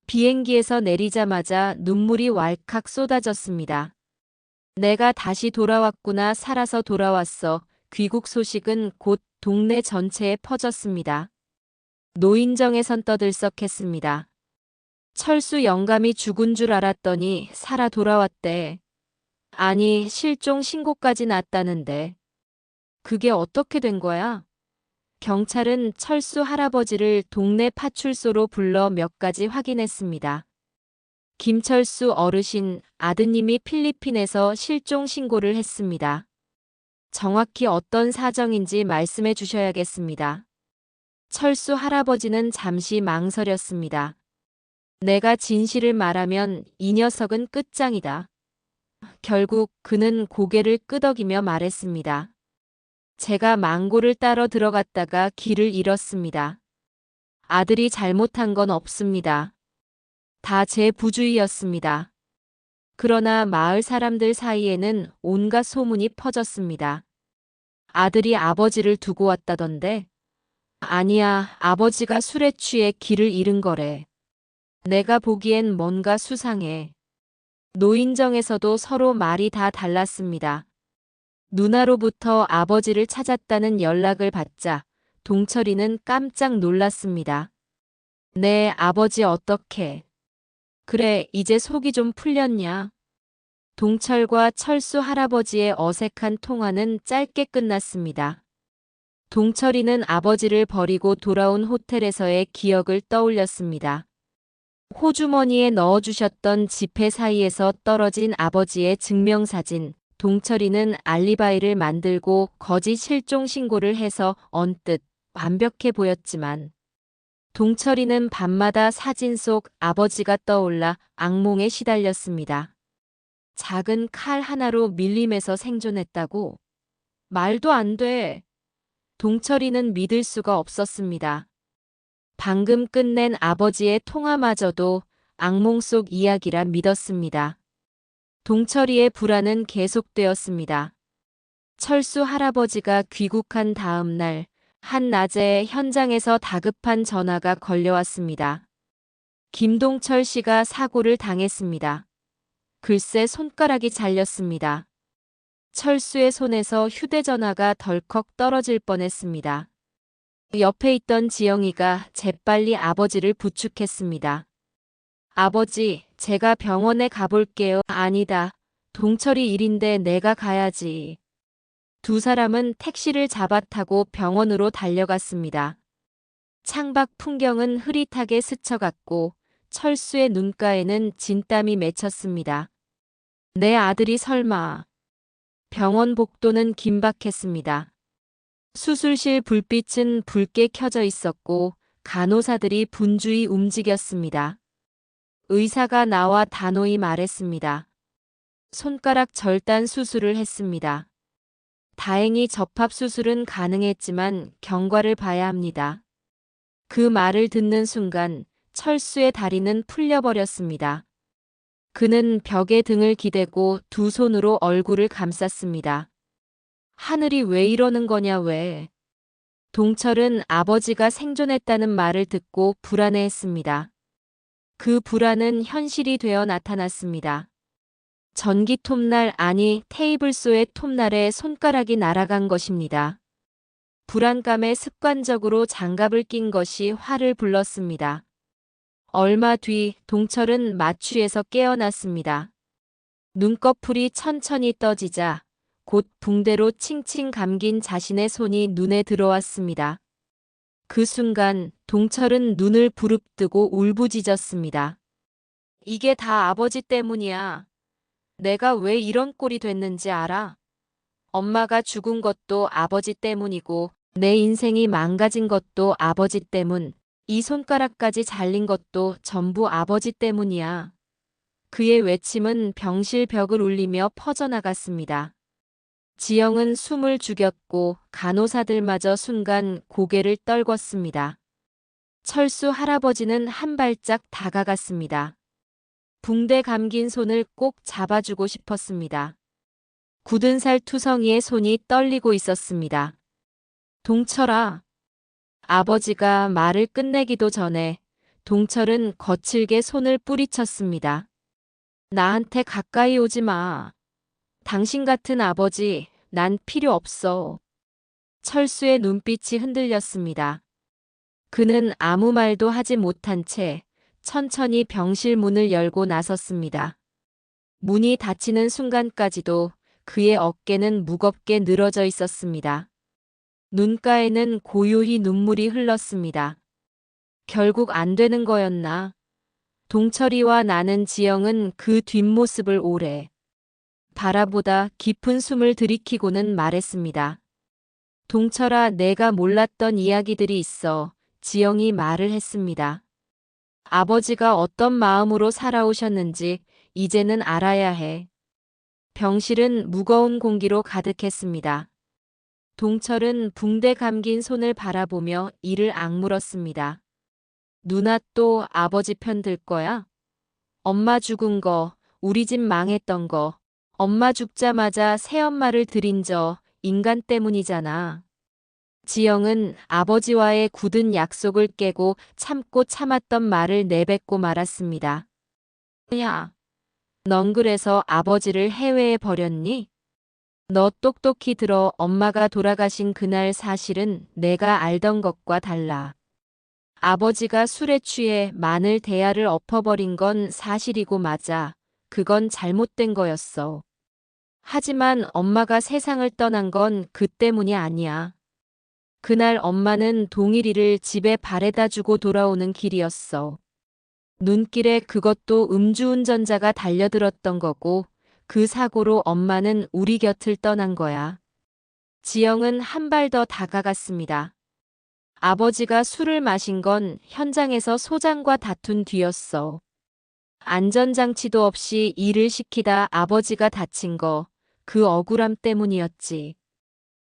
비행기에서 내리자마자 눈물이 왈칵 쏟아졌습니다. 내가 다시 돌아왔구나, 살아서 돌아왔어. 귀국 소식은 곧 동네 전체에 퍼졌습니다. 노인정에선 떠들썩했습니다. 철수 영감이 죽은 줄 알았더니 살아 돌아왔대. 아니, 실종 신고까지 났다는데. 그게 어떻게 된 거야? 경찰은 철수 할아버지를 동네 파출소로 불러 몇 가지 확인했습니다. 김철수 어르신, 아드님이 필리핀에서 실종 신고를 했습니다. 정확히 어떤 사정인지 말씀해 주셔야겠습니다. 철수 할아버지는 잠시 망설였습니다. 내가 진실을 말하면 이 녀석은 끝장이다. 결국 그는 고개를 끄덕이며 말했습니다. 제가 망고를 따러 들어갔다가 길을 잃었습니다. 아들이 잘못한 건 없습니다. 다 제 부주의였습니다. 그러나 마을 사람들 사이에는 온갖 소문이 퍼졌습니다. 아들이 아버지를 두고 왔다던데. 아니야, 아버지가 술에 취해 길을 잃은 거래. 내가 보기엔 뭔가 수상해. 노인정에서도 서로 말이 다 달랐습니다. 누나로부터 아버지를 찾았다는 연락을 받자 동철이는 깜짝 놀랐습니다. 내 아버지 어떡해. 그래, 이제 속이 좀 풀렸냐? 동철과 철수 할아버지의 어색한 통화는 짧게 끝났습니다. 동철이는 아버지를 버리고 돌아온 호텔에서의 기억을 떠올렸습니다. 호주머니에 넣어주셨던 지폐 사이에서 떨어진 아버지의 증명사진, 동철이는 알리바이를 만들고 거짓 실종 신고를 해서 언뜻 완벽해 보였지만 동철이는 밤마다 사진 속 아버지가 떠올라 악몽에 시달렸습니다. 작은 칼 하나로 밀림에서 생존했다고? 말도 안 돼. 동철이는 믿을 수가 없었습니다. 방금 끝낸 아버지의 통화마저도 악몽 속 이야기라 믿었습니다. 동철이의 불안은 계속되었습니다. 철수 할아버지가 귀국한 다음 날, 한낮에 현장에서 다급한 전화가 걸려왔습니다. 김동철 씨가 사고를 당했습니다. 글쎄 손가락이 잘렸습니다. 철수의 손에서 휴대전화가 덜컥 떨어질 뻔했습니다. 옆에 있던 지영이가 재빨리 아버지를 부축했습니다. 아버지, 제가 병원에 가볼게요. 아니다. 동철이 일인데 내가 가야지. 두 사람은 택시를 잡아 타고 병원으로 달려갔습니다. 창밖 풍경은 흐릿하게 스쳐갔고 철수의 눈가에는 진땀이 맺혔습니다. 내 아들이 설마. 병원 복도는 긴박했습니다. 수술실 불빛은 붉게 켜져 있었고 간호사들이 분주히 움직였습니다. 의사가 나와 단호히 말했습니다. 손가락 절단 수술을 했습니다. 다행히 접합 수술은 가능했지만 경과를 봐야 합니다. 그 말을 듣는 순간 철수의 다리는 풀려버렸습니다. 그는 벽에 등을 기대고 두 손으로 얼굴을 감쌌습니다. 하늘이 왜 이러는 거냐 왜. 동철은 아버지가 생존했다는 말을 듣고 불안해했습니다. 그 불안은 현실이 되어 나타났습니다. 전기 톱날 아니 테이블소의 톱날에 손가락이 날아간 것입니다. 불안감에 습관적으로 장갑을 낀 것이 화를 불렀습니다. 얼마 뒤 동철은 마취에서 깨어났습니다. 눈꺼풀이 천천히 떠지자 곧 붕대로 칭칭 감긴 자신의 손이 눈에 들어왔습니다. 그 순간 동철은 눈을 부릅뜨고 울부짖었습니다. 이게 다 아버지 때문이야. 내가 왜 이런 꼴이 됐는지 알아? 엄마가 죽은 것도 아버지 때문이고 내 인생이 망가진 것도 아버지 때문. 이 손가락까지 잘린 것도 전부 아버지 때문이야. 그의 외침은 병실 벽을 울리며 퍼져나갔습니다. 지영은 숨을 죽였고 간호사들마저 순간 고개를 떨궜습니다. 철수 할아버지는 한 발짝 다가갔습니다. 붕대 감긴 손을 꼭 잡아주고 싶었습니다. 굳은 살 투성이의 손이 떨리고 있었습니다. 동철아. 아버지가 말을 끝내기도 전에 동철은 거칠게 손을 뿌리쳤습니다. 나한테 가까이 오지 마. 당신 같은 아버지, 난 필요 없어. 철수의 눈빛이 흔들렸습니다. 그는 아무 말도 하지 못한 채 천천히 병실 문을 열고 나섰습니다. 문이 닫히는 순간까지도 그의 어깨는 무겁게 늘어져 있었습니다. 눈가에는 고요히 눈물이 흘렀습니다. 결국 안 되는 거였나? 동철이와 나는 지영은 그 뒷모습을 오래 바라보다 깊은 숨을 들이키고는 말했습니다. 동철아, 내가 몰랐던 이야기들이 있어. 지영이 말을 했습니다. 아버지가 어떤 마음으로 살아오셨는지 이제는 알아야 해. 병실은 무거운 공기로 가득했습니다. 동철은 붕대 감긴 손을 바라보며 이를 악물었습니다. 누나 또 아버지 편 들 거야? 엄마 죽은 거, 우리 집 망했던 거, 엄마 죽자마자 새엄마를 들인 저 인간 때문이잖아. 지영은 아버지와의 굳은 약속을 깨고 참고 참았던 말을 내뱉고 말았습니다. 야, 넌 그래서 아버지를 해외에 버렸니? 너 똑똑히 들어. 엄마가 돌아가신 그날 사실은 내가 알던 것과 달라. 아버지가 술에 취해 마늘 대야를 엎어버린 건 사실이고 맞아. 그건 잘못된 거였어. 하지만 엄마가 세상을 떠난 건 그 때문이 아니야. 그날 엄마는 동일이를 집에 바래다 주고 돌아오는 길이었어. 눈길에 그것도 음주운전자가 달려들었던 거고 그 사고로 엄마는 우리 곁을 떠난 거야. 지영은 한 발 더 다가갔습니다. 아버지가 술을 마신 건 현장에서 소장과 다툰 뒤였어. 안전장치도 없이 일을 시키다 아버지가 다친 거, 그 억울함 때문이었지.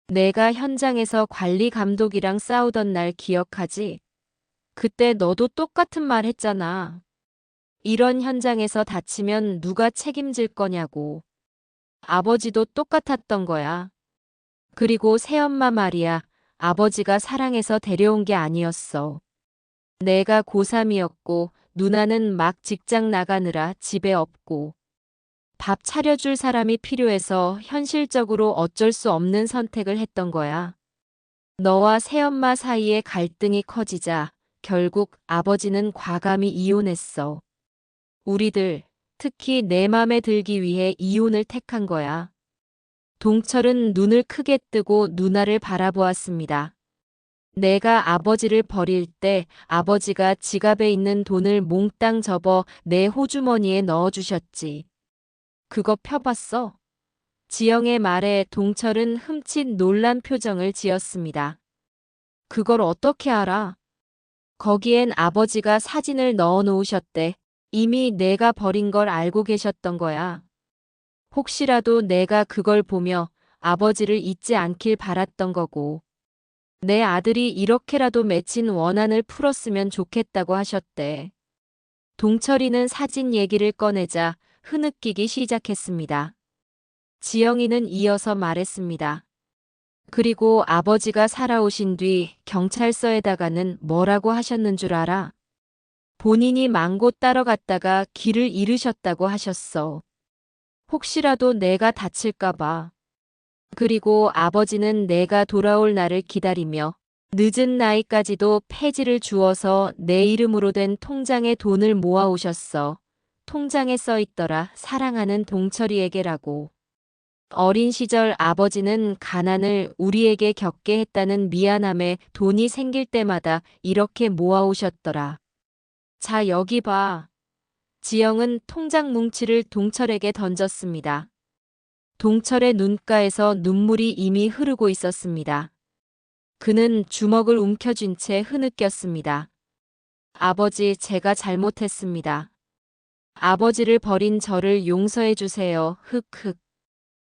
내가 현장에서 관리 감독이랑 싸우던 날 기억하지? 그때 너도 똑같은 말 했잖아. 이런 현장에서 다치면 누가 책임질 거냐고. 아버지도 똑같았던 거야. 그리고 새엄마 말이야. 아버지가 사랑해서 데려온 게 아니었어. 내가 고3이었고 누나는 막 직장 나가느라 집에 없고 밥 차려줄 사람이 필요해서 현실적으로 어쩔 수 없는 선택을 했던 거야. 너와 새엄마 사이에 갈등이 커지자 결국 아버지는 과감히 이혼했어. 우리들, 특히 내 맘에 들기 위해 이혼을 택한 거야. 동철은 눈을 크게 뜨고 누나를 바라보았습니다. 내가 아버지를 버릴 때 아버지가 지갑에 있는 돈을 몽땅 접어 내 호주머니에 넣어주셨지. 그거 펴봤어? 지영의 말에 동철은 흠칫 놀란 표정을 지었습니다. 그걸 어떻게 알아? 거기엔 아버지가 사진을 넣어 놓으셨대. 이미 내가 버린 걸 알고 계셨던 거야. 혹시라도 내가 그걸 보며 아버지를 잊지 않길 바랐던 거고. 내 아들이 이렇게라도 맺힌 원한을 풀었으면 좋겠다고 하셨대. 동철이는 사진 얘기를 꺼내자 흐느끼기 시작했습니다. 지영이는 이어서 말했습니다. 그리고 아버지가 살아오신 뒤 경찰서에다가는 뭐라고 하셨는 줄 알아? 본인이 망고 따러 갔다가 길을 잃으셨다고 하셨어. 혹시라도 내가 다칠까봐. 그리고 아버지는 내가 돌아올 날을 기다리며 늦은 나이까지도 폐지를 주어서 내 이름으로 된 통장에 돈을 모아오셨어. 통장에 써있더라. 사랑하는 동철이에게라고. 어린 시절 아버지는 가난을 우리에게 겪게 했다는 미안함에 돈이 생길 때마다 이렇게 모아오셨더라. 자, 여기 봐. 지영은 통장 뭉치를 동철에게 던졌습니다. 동철의 눈가에서 눈물이 이미 흐르고 있었습니다. 그는 주먹을 움켜쥔 채 흐느꼈습니다. 아버지, 제가 잘못했습니다. 아버지를 버린 저를 용서해 주세요. 흑흑.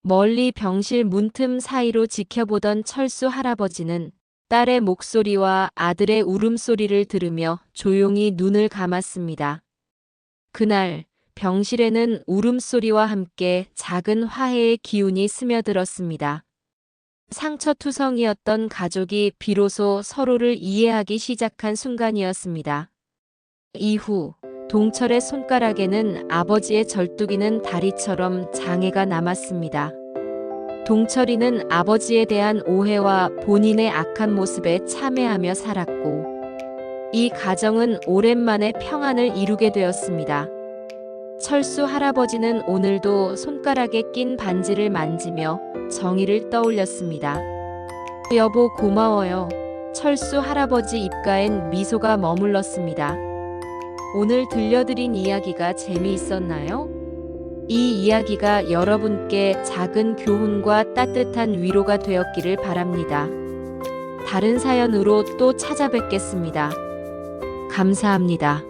멀리 병실 문틈 사이로 지켜보던 철수 할아버지는 딸의 목소리와 아들의 울음소리를 들으며 조용히 눈을 감았습니다. 그날 병실에는 울음소리와 함께 작은 화해의 기운이 스며들었습니다. 상처투성이었던 가족이 비로소 서로를 이해하기 시작한 순간이었습니다. 이후 동철의 손가락에는 아버지의 절뚝이는 다리처럼 장애가 남았습니다. 동철이는 아버지에 대한 오해와 본인의 악한 모습에 참회하며 살았고, 이 가정은 오랜만에 평안을 이루게 되었습니다. 철수 할아버지는 오늘도 손가락에 낀 반지를 만지며 정의를 떠올렸습니다. 여보, 고마워요. 철수 할아버지 입가엔 미소가 머물렀습니다. 오늘 들려드린 이야기가 재미있었나요? 이 이야기가 여러분께 작은 교훈과 따뜻한 위로가 되었기를 바랍니다. 다른 사연으로 또 찾아뵙겠습니다. 감사합니다.